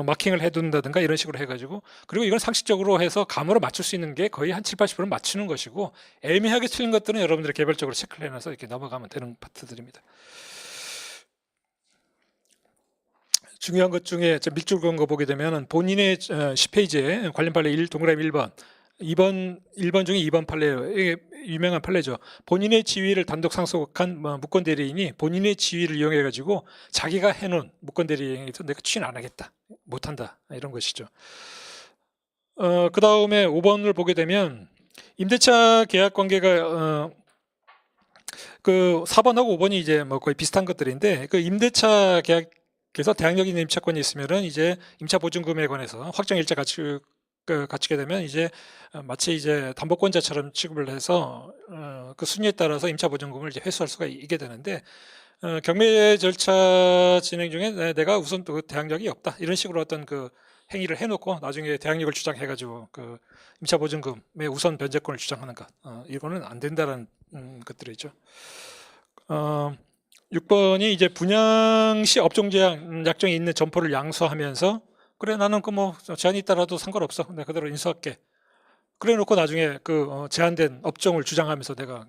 마킹을 해둔다든가 이런 식으로 해가지고, 그리고 이건 상식적으로 해서 감으로 맞출 수 있는 게 거의 한 7, 80%는 맞추는 것이고, 애매하게 틀린 것들은 여러분들이 개별적으로 체크를 해놔서 이렇게 넘어가면 되는 파트들입니다. 중요한 것 중에 밑줄 그은 거 보게 되면 본인의 10페이지에 관련 판례 1, 동그라미 1번 1번 중에 2번 판례예요. 이게 유명한 판례죠. 본인의 지위를 단독 상속한 무권 대리인이 본인의 지위를 이용해 가지고 자기가 해놓은 무권 대리인에서 내가 추진 안 하겠다, 못한다, 이런 것이죠. 그 다음에 5번을 보게 되면 임대차 계약 관계가 그 4번하고 5번이 이제 뭐 거의 비슷한 것들인데, 그 임대차 계약에서 대항력인 임차권이 있으면은 이제 임차 보증금에 관해서 확정 일자 갖추게 되면 이제 마치 이제 담보권자처럼 취급을 해서 그 순위에 따라서 임차 보증금을 이제 회수할 수가 있게 되는데, 경매 절차 진행 중에 내가 우선 또 대항력이 없다, 이런 식으로 어떤 그 행위를 해놓고 나중에 대항력을 주장해가지고 그 임차 보증금의 우선 변제권을 주장하는 것, 이거는 안 된다는 것들이죠. 6번이 이제 분양 시 업종 제한 약정이 있는 점포를 양수하면서, 그래 나는 그 뭐 제한이 있더라도 상관없어, 내가 그대로 인수할게, 그래 놓고 나중에 그 제한된 업종을 주장하면서 내가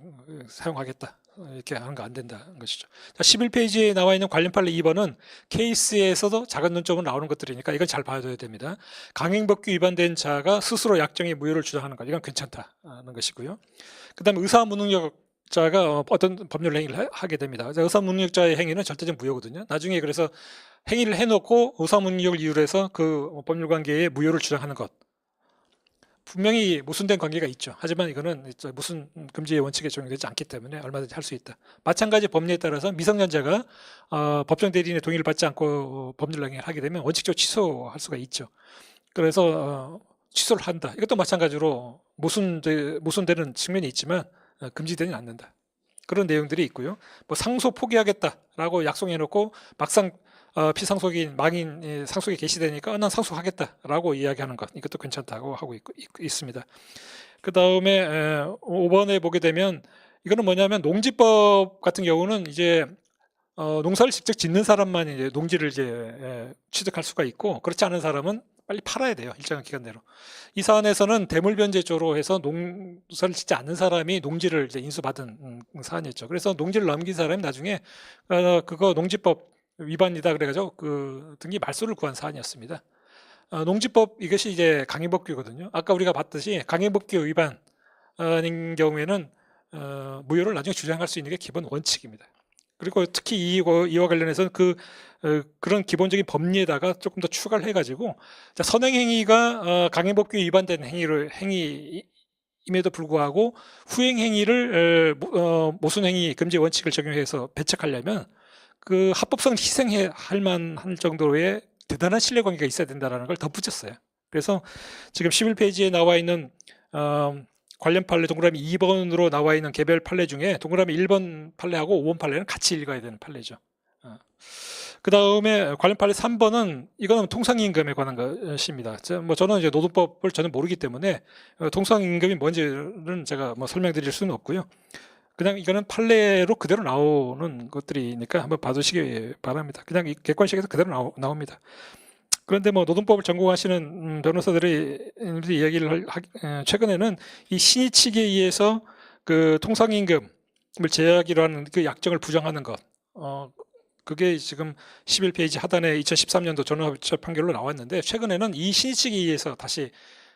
사용하겠다, 이렇게 하는 거 안 된다는 것이죠. 자, 11페이지에 나와 있는 관련 판례 2번은 케이스에서도 작은 논점으로 나오는 것들이니까 이건 잘 봐줘야 됩니다. 강행법규 위반된 자가 스스로 약정의 무효를 주장하는 것, 이건 괜찮다는 것이고요. 그 다음에 의사무능력자가 어떤 법률 행위를 하게 됩니다. 의사무능력자의 행위는 절대적 무효거든요. 나중에 그래서 행위를 해놓고 의사무능력을 이유로 해서 그 법률관계의 무효를 주장하는 것, 분명히 모순된 관계가 있죠. 하지만 이거는 무슨 금지의 원칙에 적용되지 않기 때문에 얼마든지 할 수 있다. 마찬가지 법리에 따라서 미성년자가 법정 대리인의 동의를 받지 않고 법률 행위를 하게 되면 원칙적으로 취소할 수가 있죠. 그래서 취소를 한다. 이것도 마찬가지로 모순되는 측면이 있지만 금지되지는 않는다. 그런 내용들이 있고요. 뭐 상소 포기하겠다라고 약속해놓고 막상 피상속인 망인 상속이 개시되니까 난 상속하겠다라고 이야기하는 것, 이것도 괜찮다고 하고 있습니다. 그 다음에 5번에 보게 되면 이거는 뭐냐면 농지법 같은 경우는 이제 농사를 직접 짓는 사람만 이제 농지를 이제 취득할 수가 있고, 그렇지 않은 사람은 빨리 팔아야 돼요, 일정한 기간 내로. 이 사안에서는 대물변제조로 해서 농사를 짓지 않는 사람이 농지를 이제 인수받은 사안이었죠. 그래서 농지를 넘긴 사람이 나중에 그거 농지법 위반이다 그래가지고 그 등기 말소를 구한 사안이었습니다. 농지법 이것이 이제 강행법규거든요. 아까 우리가 봤듯이 강행법규 위반인 경우에는 무효를 나중에 주장할 수 있는 게 기본 원칙입니다. 그리고 특히 이와 관련해서는 그런 기본적인 법리에다가 조금 더 추가를 해가지고, 선행행위가 강행법규에 위반된 행위임에도 불구하고 후행행위를 모순행위 금지 원칙을 적용해서 배척하려면 그 합법성을 희생할 만할 정도의 대단한 신뢰관계가 있어야 된다는 걸 덧붙였어요. 그래서 지금 11페이지에 나와 있는 관련 판례 동그라미 2번으로 나와 있는 개별 판례 중에 동그라미 1번 판례하고 5번 판례는 같이 읽어야 되는 판례죠. 그 다음에 관련 판례 3번은 이거는 통상임금에 관한 것입니다. 저는 이제 노동법을 저는 모르기 때문에 통상임금이 뭔지는 제가 뭐 설명드릴 수는 없고요. 그냥 이거는 판례로 그대로 나오는 것들이니까 한번 봐두시기 바랍니다. 그냥 객관식에서 그대로 나옵니다. 그런데 뭐 노동법을 전공하시는 변호사들이 이야기를 최근에는 이 신의칙에 의해서 그 통상임금을 제하기로 하는 그 약정을 부정하는 것, 그게 지금 11페이지 하단에 2013년도 전원합의체 판결로 나왔는데, 최근에는 이 신의칙에 의해서 다시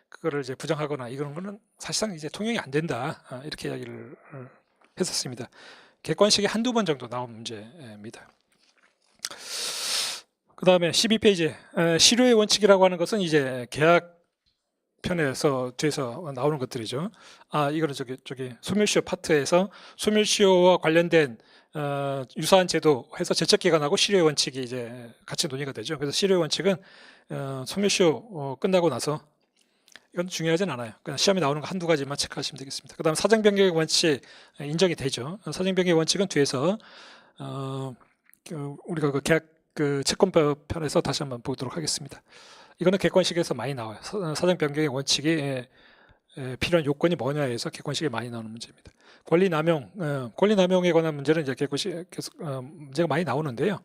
그거를 이제 부정하거나 이런 거는 사실상 이제 통용이 안 된다, 이렇게 이야기를 했었습니다. 객관식이 한두 번 정도 나온 문제입니다. 그 다음에 12페이지 실효의 원칙이라고 하는 것은 이제 계약 편에서 뒤에서 나오는 것들이죠. 이거는 저기 소멸시효 파트에서 소멸시효와 관련된 유사한 제도 해서 제척기간하고 실효의 원칙이 이제 같이 논의가 되죠. 그래서 실효의 원칙은 소멸시효 끝나고 나서 이건 중요하진 않아요. 그냥 시험에 나오는 거 한두 가지만 체크하시면 되겠습니다. 그다음 사정변경의 원칙 인정이 되죠. 사정변경의 원칙은 뒤에서 우리가 그 계약 그 채권법 편에서 다시 한번 보도록 하겠습니다. 이거는 객관식에서 많이 나와요. 사정변경의 원칙이 필요한 요건이 뭐냐에서 객관식에 많이 나오는 문제입니다. 권리남용에 관한 문제는 이제 객관식 계속 문제가 많이 나오는데요.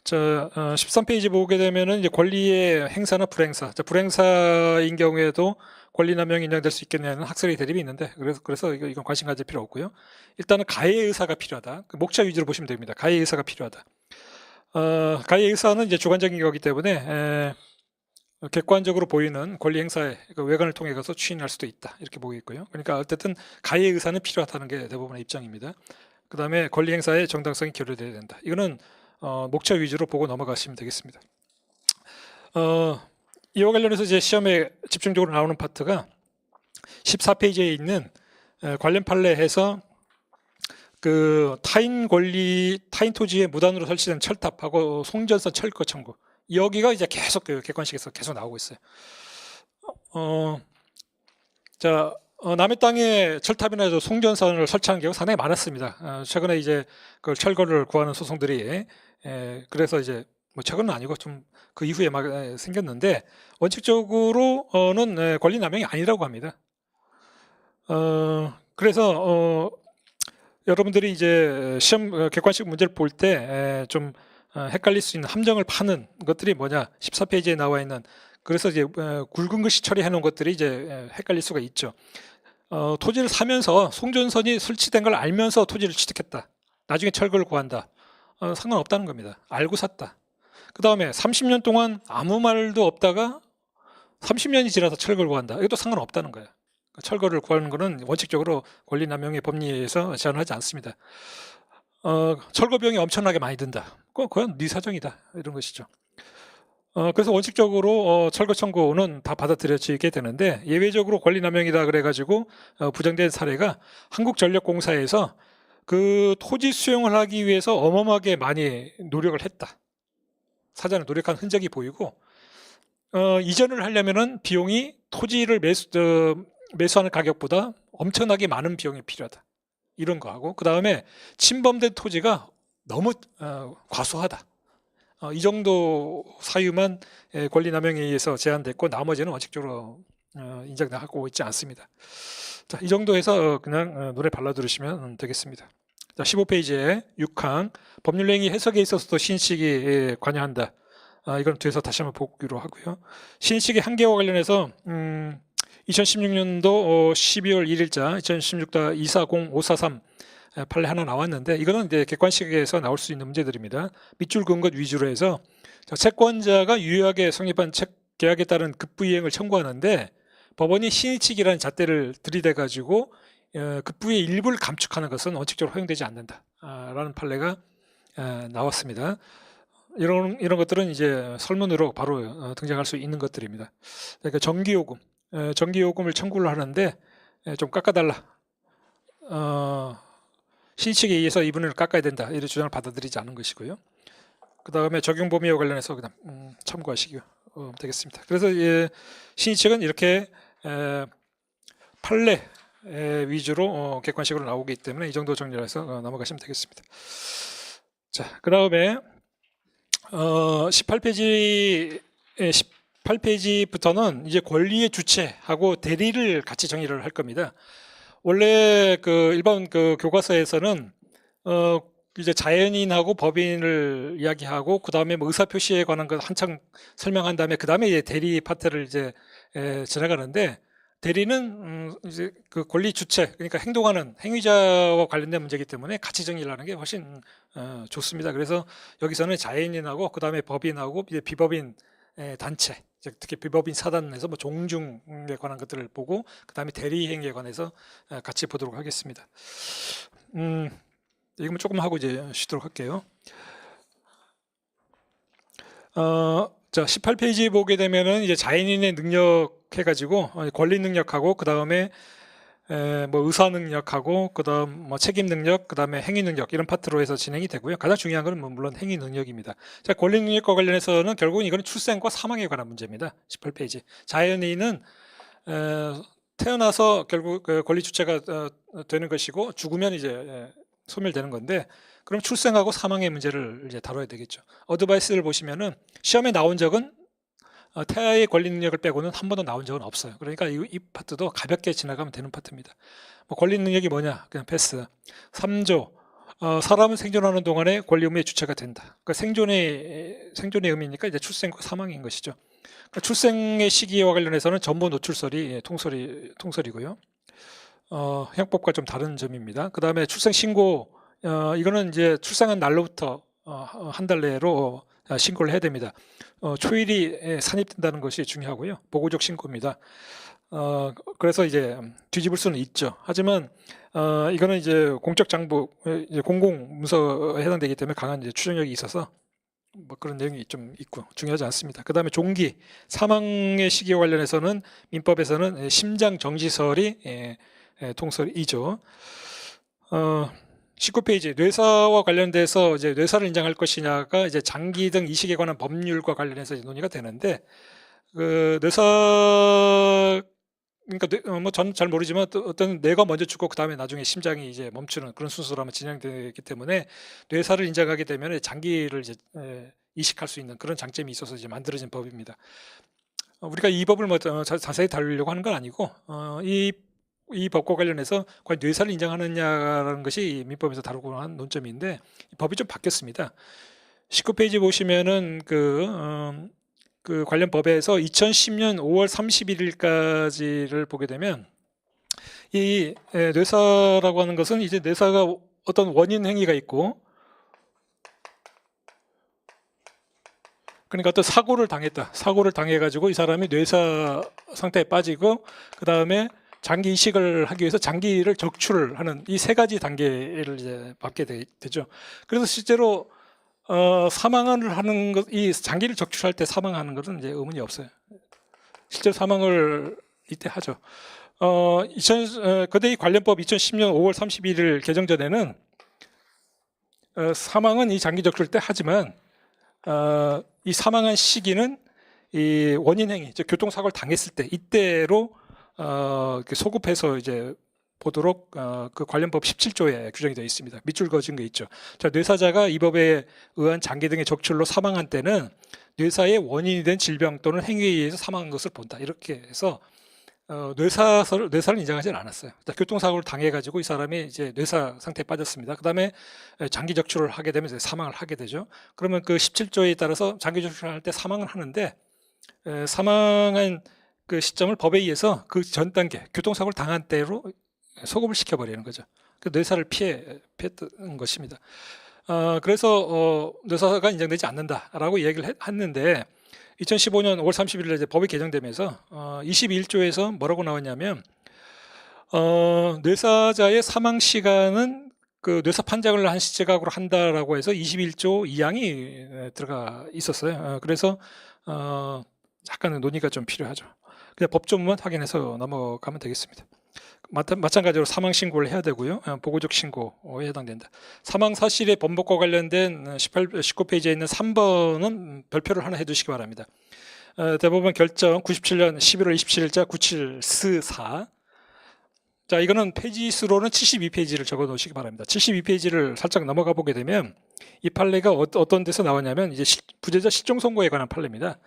13페이지 보게 되면은 이제 권리의 행사나 불행사. 불행사인 경우에도 권리남용이 인정될 수 있겠냐는 학설의 대립이 있는데 그래서 이건 관심 가질 필요 없고요. 일단은 가해 의사가 필요하다. 목차 위주로 보시면 됩니다. 가해 의사가 필요하다. 가해 의사는 이제 주관적인 거기 때문에 객관적으로 보이는 권리 행사의 외관을 통해 가서 추인할 수도 있다. 이렇게 보겠고요. 그러니까 어쨌든 가해 의사는 필요하다는 게 대부분의 입장입니다. 그 다음에 권리 행사의 정당성이 결여돼야 된다. 이거는 목차 위주로 보고 넘어가시면 되겠습니다. 이와 관련해서 이제 시험에 집중적으로 나오는 파트가 14페이지에 있는 관련 판례에서 그 타인 토지에 무단으로 설치된 철탑하고 송전선 철거 청구 여기가 이제 계속 그 객관식에서 계속 나오고 있어요. 남의 땅에 철탑이나 송전선을 설치하는 경우가 상당히 많았습니다. 최근에 이제 그 철거를 구하는 소송들이 그래서 이제 뭐 최근은 아니고 좀 그 이후에 막 생겼는데 원칙적으로는 권리남용이 아니라고 합니다. 그래서 여러분들이 이제 시험 객관식 문제를 볼 때 좀 헷갈릴 수 있는 함정을 파는 것들이 뭐냐 14페이지에 나와 있는 그래서 이제 굵은 글씨 처리해 놓은 것들이 이제 헷갈릴 수가 있죠. 토지를 사면서 송전선이 설치된 걸 알면서 토지를 취득했다. 나중에 철거를 구한다. 상관없다는 겁니다. 알고 샀다. 그 다음에 30년 동안 아무 말도 없다가 30년이 지나서 철거를 구한다. 이것도 상관없다는 거예요. 철거를 구하는 것은 원칙적으로 권리남용의 법리에서 제한하지 않습니다. 철거 비용이 엄청나게 많이 든다. 그건 네 사정이다. 이런 것이죠. 그래서 원칙적으로 철거 청구는 다 받아들여지게 되는데 예외적으로 권리남용이다 그래가지고 부정된 사례가 한국전력공사에서 그 토지 수용을 하기 위해서 어마어마하게 많이 노력을 했다. 사전에 노력한 흔적이 보이고 이전을 하려면은 비용이 토지를 매수하는 가격보다 엄청나게 많은 비용이 필요하다. 이런 거하고 그 다음에 침범된 토지가 너무 과소하다. 이 정도 사유만 권리남용에 의해서 제한됐고 나머지는 원칙적으로 인정하고 있지 않습니다. 자, 이 정도에서 그냥 노래 발라 들으시면 되겠습니다. 자, 15페이지에 6항 법률행위 해석에 있어서도 신식이 관여한다. 이건 뒤에서 다시 한번 보기로 하고요. 신식의 한계와 관련해서 2016년도 12월 1일자 2016-240543 판례 하나 나왔는데 이거는 이제 객관식에서 나올 수 있는 문제들입니다. 밑줄 그은 것 위주로 해서 채권자가 유효하게 성립한 계약에 따른 급부이행을 청구하는데 법원이 신의칙이라는 잣대를 들이대 가지고 급부의 일부를 감축하는 것은 원칙적으로 허용되지 않는다라는 판례가 나왔습니다. 이런 것들은 이제 설문으로 바로 등장할 수 있는 것들입니다. 그러니까 전기요금을 청구를 하는데 좀 깎아달라. 신의칙에 의해서 이분을 깎아야 된다. 이런 주장을 받아들이지 않은 것이고요. 그 다음에 적용 범위와 관련해서 그냥 참고하시기 되겠습니다. 그래서 신의칙은 이렇게 판례 위주로 객관식으로 나오기 때문에 이 정도 정리를 해서 넘어가시면 되겠습니다. 자, 그 다음에 18페이지부터는 이제 권리의 주체하고 대리를 같이 정의를 할 겁니다. 원래 그 일반 그 교과서에서는 이제 자연인하고 법인을 이야기하고 그 다음에 뭐 의사표시에 관한 것 한창 설명한 다음에 그 다음에 이제 대리 파트를 이제 지나가는데 대리는 이제 그 권리 주체 그러니까 행동하는 행위자와 관련된 문제이기 때문에 같이 정의를 하는 게 훨씬 좋습니다. 그래서 여기서는 자연인하고 그 다음에 법인하고 이제 비법인 단체 특히 비법인 사단에서 뭐 종중에 관한 것들을 보고 그 다음에 대리 행위에 관해서 같이 보도록 하겠습니다. 이거만 조금 하고 이제 쉬도록 할게요. 자, 18페이지 보게 되면은 이제 자연인의 능력 해가지고 권리 능력하고 그 다음에 뭐 의사 능력하고 그다음 뭐 책임 능력, 그다음에 행위 능력 이런 파트로 해서 진행이 되고요. 가장 중요한 건 뭐 물론 행위 능력입니다. 자, 권리 능력과 관련해서는 결국은 이건 출생과 사망에 관한 문제입니다. 18페이지. 자연인은 태어나서 결국 그 권리 주체가 되는 것이고 죽으면 이제 소멸되는 건데, 그럼 출생하고 사망의 문제를 이제 다뤄야 되겠죠. 어드바이스를 보시면은 시험에 나온 적은 태아의 권리 능력을 빼고는 한 번도 나온 적은 없어요. 그러니까 이 파트도 가볍게 지나가면 되는 파트입니다. 뭐 권리 능력이 뭐냐? 그냥 패스. 3조. 사람은 생존하는 동안에 권리 의무의 주체가 된다. 그러니까 생존의 의미니까 이제 출생과 사망인 것이죠. 그러니까 출생의 시기와 관련해서는 전부 노출설이 통설이고요. 형법과 좀 다른 점입니다. 그 다음에 출생 신고, 이거는 이제 출생한 날로부터 한 달 내로 신고를 해야 됩니다. 초일이 산입된다는 것이 중요하고요. 보고적 신고입니다. 그래서 이제 뒤집을 수는 있죠. 하지만 이거는 이제 공적 장부, 이제 공공 문서에 해당되기 때문에 강한 이제 추정력이 있어서 뭐 그런 내용이 좀 있고 중요하지 않습니다. 그 다음에 종기, 사망의 시기와 관련해서는 민법에서는 심장 정지설이 통설이죠. 19페이지 뇌사와 관련돼서 이제 뇌사를 인정할 것이냐가 이제 장기 등 이식에 관한 법률과 관련해서 논의가 되는데, 그 뇌사, 그러니까 뭐 전 잘 모르지만 어떤 뇌가 먼저 죽고 그 다음에 나중에 심장이 이제 멈추는 그런 순서로 아마 진행되기 때문에 뇌사를 인정하게 되면 장기를 이제 이식할 수 있는 그런 장점이 있어서 이제 만들어진 법입니다. 우리가 이 법을 뭐 자세히 다루려고 하는 건 아니고 이 법과 관련해서 과연 뇌사를 인정하느냐라는 것이 민법에서 다루고 한 논점인데, 법이 좀 바뀌었습니다. 19페이지 보시면은 그 관련 법에서 2010년 5월 31일까지를 보게 되면 이 뇌사라고 하는 것은 이제 뇌사가 어떤 원인 행위가 있고, 그러니까 어떤 사고를 당해가지고 이 사람이 뇌사 상태에 빠지고 그 다음에 장기 이식을 하기 위해서 장기를 적출하는 이 세 가지 단계를 이제 밟게 되죠. 그래서 실제로 사망을 하는 것, 이 장기를 적출할 때 사망하는 것은 이제 의문이 없어요. 실제로 사망을 이때 하죠. 그때 이 관련법 2010년 5월 31일 개정 전에는 사망은 이 장기 적출 때 하지만 이 사망한 시기는 이 원인 행위, 즉 교통사고를 당했을 때 이때로 소급해서 이제 보도록 그 관련법 17조에 규정이 되어 있습니다. 밑줄 그어진 게 있죠. 자, 뇌사자가 이 법에 의한 장기 등의 적출로 사망한 때는 뇌사의 원인이 된 질병 또는 행위에 의해서 사망한 것을 본다. 이렇게 해서 뇌사를 인정하지는 않았어요. 교통사고를 당해가지고 이 사람이 이제 뇌사 상태에 빠졌습니다. 그 다음에 장기 적출을 하게 되면 이제 사망을 하게 되죠. 그러면 그 17조에 따라서 장기 적출을 할 때 사망을 하는데, 사망한 그 시점을 법에 의해서 그 전 단계 교통사고를 당한 때로 소급을 시켜버리는 거죠. 그 뇌사를 피했던 것입니다. 그래서 뇌사가 인정되지 않는다라고 얘기를 했는데 2015년 5월 30일에 이제 법이 개정되면서 21조에서 뭐라고 나왔냐면 뇌사자의 사망 시간은 그 뇌사 판정을 한 시각으로 한다라고 해서 21조 2항이 들어가 있었어요. 그래서 약간의 논의가 좀 필요하죠. 그냥 법조문만 확인해서 넘어가면 되겠습니다. 마찬가지로 사망 신고를 해야 되고요. 보고적 신고에 해당된다. 사망 사실의 번복과 관련된 19페이지에 있는 3번은 별표를 하나 해두시기 바랍니다. 대법원 결정 97년 11월 27일자 97스4. 자, 이거는 페이지 수로는 72페이지를 적어 놓으시기 바랍니다. 72페이지를 살짝 넘어가 보게 되면 이 판례가 어떤 데서 나오냐면 이제 부재자 실종 선고에 관한 판례입니다.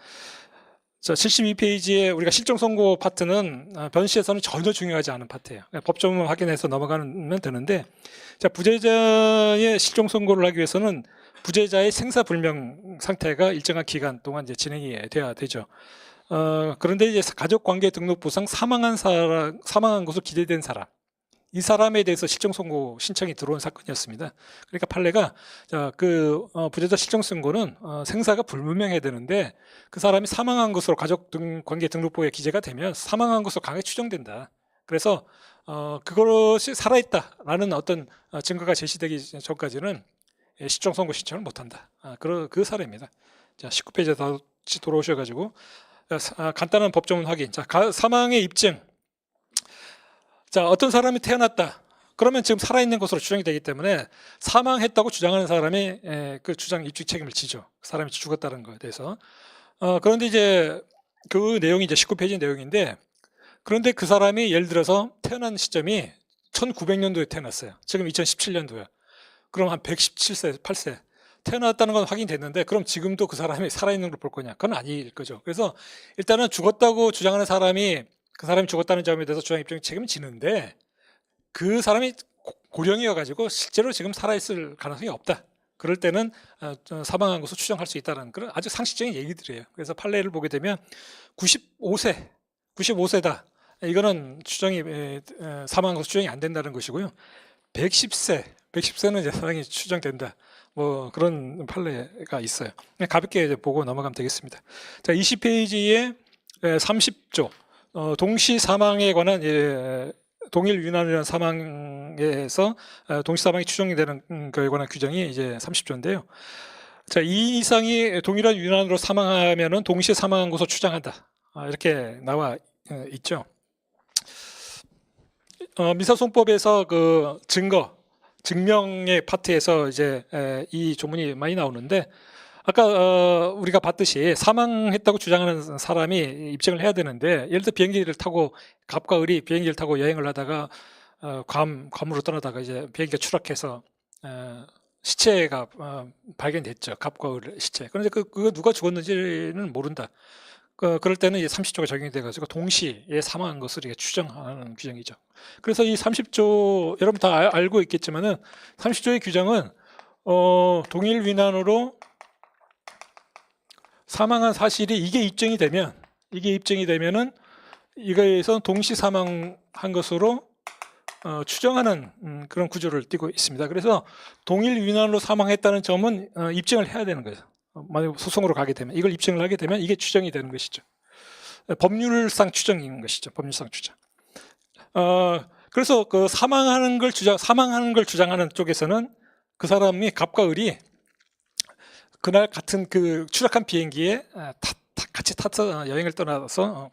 자, 72페이지에 우리가 실종 선고 파트는 변시에서는 전혀 중요하지 않은 파트예요. 법조문 확인해서 넘어가면 되는데, 자, 부재자의 실종 선고를 하기 위해서는 부재자의 생사불명 상태가 일정한 기간 동안 이제 진행이 돼야 되죠. 그런데 이제 가족관계 등록부상 사망한 것으로 기재된 사람, 이 사람에 대해서 실종 선고 신청이 들어온 사건이었습니다. 그러니까 판례가 부재자 실종 선고는 생사가 불분명해야 되는데 그 사람이 사망한 것으로 가족관계 등록부에 기재가 되면 사망한 것으로 강하게 추정된다. 그래서 그것이 살아있다라는 어떤 증거가 제시되기 전까지는 실종 선고 신청을 못한다. 그 사례입니다. 자, 19페이지에 다시 돌아오셔가지고 간단한 법조문 확인. 자, 사망의 입증. 자, 어떤 사람이 태어났다. 그러면 지금 살아있는 것으로 추정이 되기 때문에 사망했다고 주장하는 사람이 그 주장 입증 책임을 지죠. 사람이 죽었다는 것에 대해서. 그런데 이제 그 내용이 이제 19페이지 내용인데, 그런데 그 사람이 예를 들어서 태어난 시점이 1900년도에 태어났어요. 지금 2017년도에. 그럼 한 117세, 8세. 태어났다는 건 확인됐는데, 그럼 지금도 그 사람이 살아있는 걸 볼 거냐? 그건 아닐 거죠. 그래서 일단은 죽었다고 주장하는 사람이 그 사람이 죽었다는 점에 대해서 주장 입증 책임을 지는데, 그 사람이 고령이어가지고 실제로 지금 살아있을 가능성이 없다. 그럴 때는 사망한 것으로 추정할 수 있다는 그런 아주 상식적인 얘기들이에요. 그래서 판례를 보게 되면 95세다. 이거는 추정이 사망한 것으로 추정이 안 된다는 것이고요. 110세는 이제 사망이 추정된다. 뭐 그런 판례가 있어요. 그냥 가볍게 이제 보고 넘어가면 되겠습니다. 자, 20페이지에 30조 동시 사망에 관한 동일 유난으로 인한 사망에서 동시 사망이 추정이 되는 것에 관한 규정이 이제 30조인데요. 자, 이 이상이 동일한 유난으로 사망하면은 동시에 사망한 것으로 추정한다. 이렇게 나와 있죠. 민사소송법에서 그 증명의 파트에서 이제 이 조문이 많이 나오는데, 아까 우리가 봤듯이 사망했다고 주장하는 사람이 입증을 해야 되는데, 예를 들어 비행기를 타고 갑과 을이 비행기를 타고 여행을 하다가 괌으로 떠나다가 이제 비행기가 추락해서 시체가 발견됐죠. 갑과 을 시체. 그런데 그거 누가 죽었는지는 모른다. 그럴 때는 이제 30조가 적용이 돼가지고 동시에 사망한 것을 이게 추정하는 규정이죠. 그래서 이 30조 여러분 다 알고 있겠지만은 30조의 규정은 동일 위난으로 사망한 사실이 이게 입증이 되면은 이거에서 동시 사망한 것으로 추정하는 그런 구조를 띠고 있습니다. 그래서 동일 위난으로 사망했다는 점은 입증을 해야 되는 거예요. 만약 소송으로 가게 되면 이걸 입증을 하게 되면 이게 추정이 되는 것이죠. 법률상 추정인 것이죠. 법률상 추정. 그래서 그 사망하는 걸 주장하는 쪽에서는 그 사람이 갑과 을이 그날 같은 그 추락한 비행기에 같이 타서 여행을 떠나서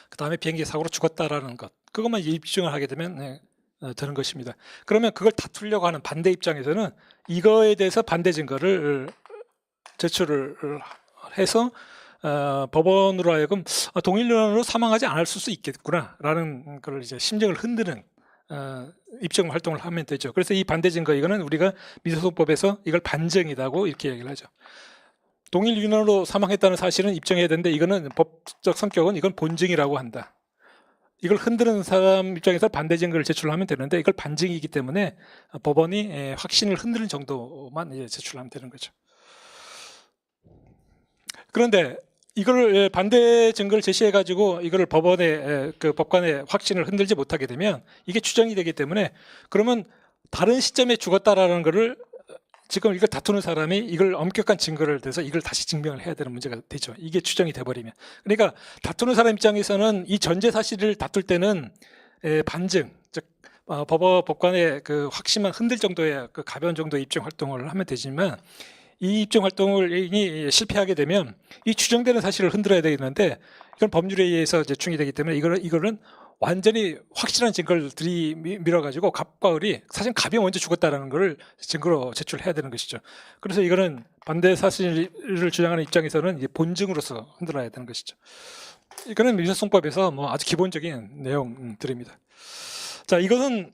그 다음에 비행기 사고로 죽었다라는 것, 그것만 입증을 하게 되면 되는 것입니다. 그러면 그걸 다투려고 하는 반대 입장에서는 이거에 대해서 반대 증거를 제출을 해서 법원으로 하여금 동일론으로 사망하지 않을 수 있겠구나라는 걸 이제 심정을 흔드는 입증 활동을 하면 되죠. 그래서 이 반대 증거, 이거는 우리가 민사소송법에서 이걸 반증이라고 이렇게 얘기를 하죠. 동일 유난으로 사망했다는 사실은 입증해야 되는데, 이거는 법적 성격은 이건 본증이라고 한다. 이걸 흔드는 사람 입장에서 반대 증거를 제출하면 되는데, 이걸 반증이기 때문에 법원이 확신을 흔드는 정도만 제출하면 되는 거죠. 그런데 이걸 반대 증거를 제시해 가지고 이걸 법원의 그 법관의 확신을 흔들지 못하게 되면 이게 추정이 되기 때문에, 그러면 다른 시점에 죽었다라는 거를 지금 이걸 다투는 사람이 이걸 엄격한 증거를 대서 이걸 다시 증명을 해야 되는 문제가 되죠. 이게 추정이 돼버리면. 그러니까 다투는 사람 입장에서는 이 전제 사실을 다툴 때는 반증, 즉 법관의 그 확신만 흔들 정도의 그 가벼운 정도의 입증 활동을 하면 되지만, 이 입증 활동을 실패하게 되면 이 추정되는 사실을 흔들어야 되는데, 이건 법률에 의해서 이제 충이되기 때문에 이거는 완전히 확실한 증거를 들이밀어가지고 갑과 을이 사실 갑이 먼저 죽었다는 걸 증거로 제출해야 되는 것이죠. 그래서 이거는 반대 사실을 주장하는 입장에서는 이제 본증으로서 흔들어야 되는 것이죠. 이거는 민사소송법에서 뭐 아주 기본적인 내용들입니다. 자, 이것은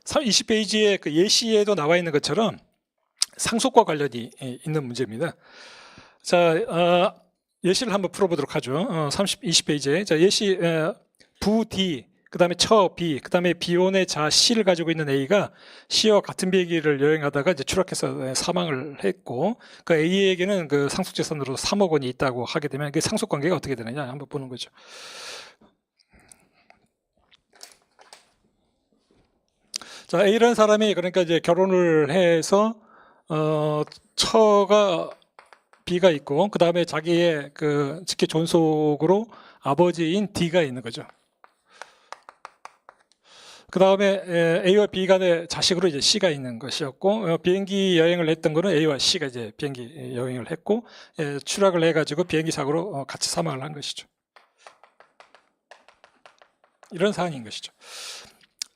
20페이지의 그 예시에도 나와 있는 것처럼 상속과 관련이 있는 문제입니다. 자, 예시를 한번 풀어보도록 하죠. 20페이지에 자, 예시 부 D, 그 다음에 처 B, 그 다음에 비혼의 자 C를 가지고 있는 A가 C와 같은 비행기를 여행하다가 이제 추락해서 사망을 했고, 그 A에게는 그 상속재산으로 3억 원이 있다고 하게 되면 그 상속관계가 어떻게 되느냐 한번 보는 거죠. 자, A라는 사람이 그러니까 이제 결혼을 해서 처가 B가 있고, 그 다음에 자기의 그 직계 존속으로 아버지인 D가 있는 거죠. 그 다음에 A와 B 간의 자식으로 이제 C가 있는 것이었고, 비행기 여행을 했던 거는 A와 C가 이제 비행기 여행을 했고, 추락을 해가지고 비행기 사고로 같이 사망을 한 것이죠. 이런 사안인 것이죠.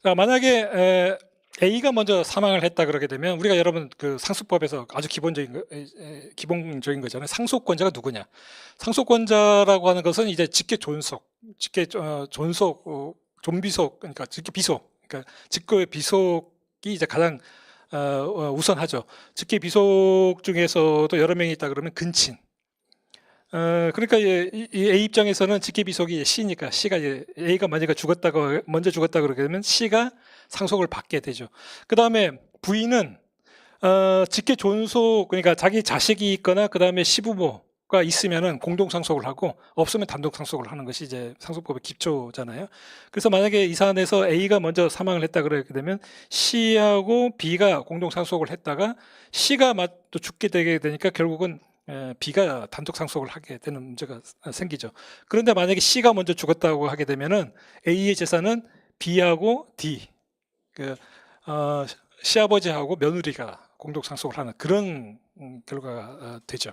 자, 만약에 A가 먼저 사망을 했다 그러게 되면 우리가 여러분 그 상속법에서 아주 기본적인 거잖아요. 상속권자가 누구냐? 상속권자라고 하는 것은 이제 직계 존속, 존비속, 그러니까 직계 비속, 그러니까 직계 비속이 이제 가장 우선하죠. 직계 비속 중에서도 여러 명이 있다 그러면 근친. 그러니까 이 A 입장에서는 직계 비속이 C니까 C가 A가 먼저 죽었다 그러게 되면 C가 상속을 받게 되죠. 그 다음에 V는 직계 존속, 그러니까 자기 자식이 있거나 그 다음에 시부모가 있으면은 공동 상속을 하고 없으면 단독 상속을 하는 것이 이제 상속법의 기초잖아요. 그래서 만약에 이 사안에서 A가 먼저 사망을 했다 그러게 되면 C하고 B가 공동 상속을 했다가 C가 또 죽게 되게 되니까 결국은 B가 단독 상속을 하게 되는 문제가 생기죠. 그런데 만약에 C가 먼저 죽었다고 하게 되면은 A의 재산은 B하고 D, 시아버지하고 며느리가 공동 상속을 하는 그런 결과가 되죠.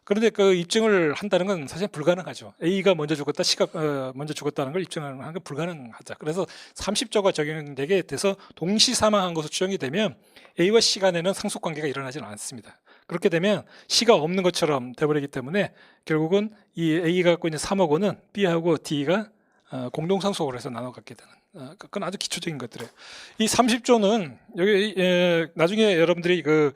그런데 그 입증을 한다는 건 사실 불가능하죠. A가 먼저 죽었다, C가 먼저 죽었다는 걸 입증하는 건 불가능하죠. 그래서 30조가 적용되게 돼서 동시 사망한 것으로 추정이 되면 A와 C 간에는 상속 관계가 일어나지는 않습니다. 그렇게 되면 C가 없는 것처럼 돼버리기 때문에 결국은 이 A가 갖고 있는 3억 원은 B하고 D가 공동 상속을 해서 나눠 갖게 되는, 그건 아주 기초적인 것들이에요. 이 30조는 여기 나중에 여러분들이 그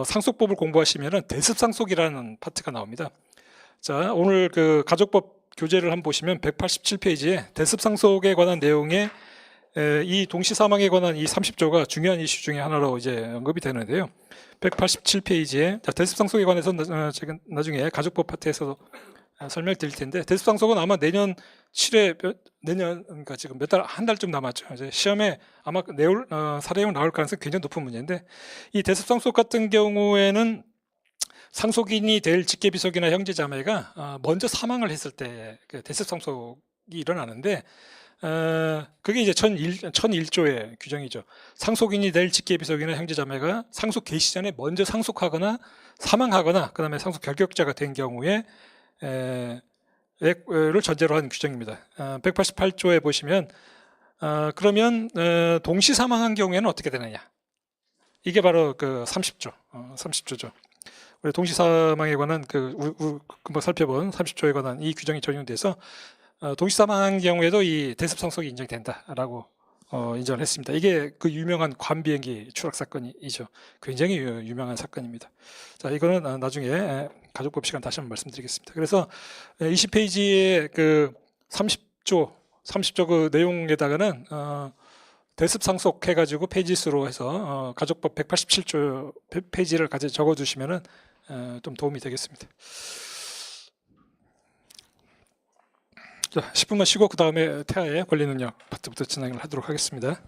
상속법을 공부하시면은 대습상속이라는 파트가 나옵니다. 자, 오늘 그 가족법 교재를 한번 보시면 187페이지에 대습상속에 관한 내용에 이 동시사망에 관한 이 30조가 중요한 이슈 중에 하나로 이제 언급이 되는데요. 187페이지에 대습상속에 관해서 제가 나중에 가족법 파트에서 설명드릴 텐데, 대습상속은 아마 내년 7회, 그러니까 지금 한 달쯤 남았죠. 이제 시험에 아마 사례형 나올 가능성이 굉장히 높은 문제인데, 이 대습상속 같은 경우에는 상속인이 될 직계비속이나 형제자매가 먼저 사망을 했을 때 대습상속이 일어나는데, 그게 이제 1001조의 규정이죠. 상속인이 될 직계비속이나 형제자매가 상속 개시 전에 먼저 상속하거나 사망하거나 그 다음에 상속 결격자가 된 경우에 를 전제로 한 규정입니다. 188조에 보시면 그러면 동시 사망한 경우에는 어떻게 되느냐? 이게 바로 그 30조죠. 우리 동시 사망에 관한 금방 살펴본 30조에 관한 이 규정이 적용돼서 동시 사망한 경우에도 이 대습상속이 인정된다라고 인정을 했습니다. 이게 그 유명한 관비행기 추락 사건이죠. 굉장히 유명한 사건입니다. 자, 이거는 나중에 가족법 시간 다시 한번 말씀드리겠습니다. 그래서 20페이지의 그 30조 그 내용에다가는 대습상속 해가지고 페이지 수로 해서 가족법 187조 페이지를 적어주시면은 좀 도움이 되겠습니다. 자, 10분만 쉬고 그 다음에 태아의 권리능력 파트부터 진행을 하도록 하겠습니다.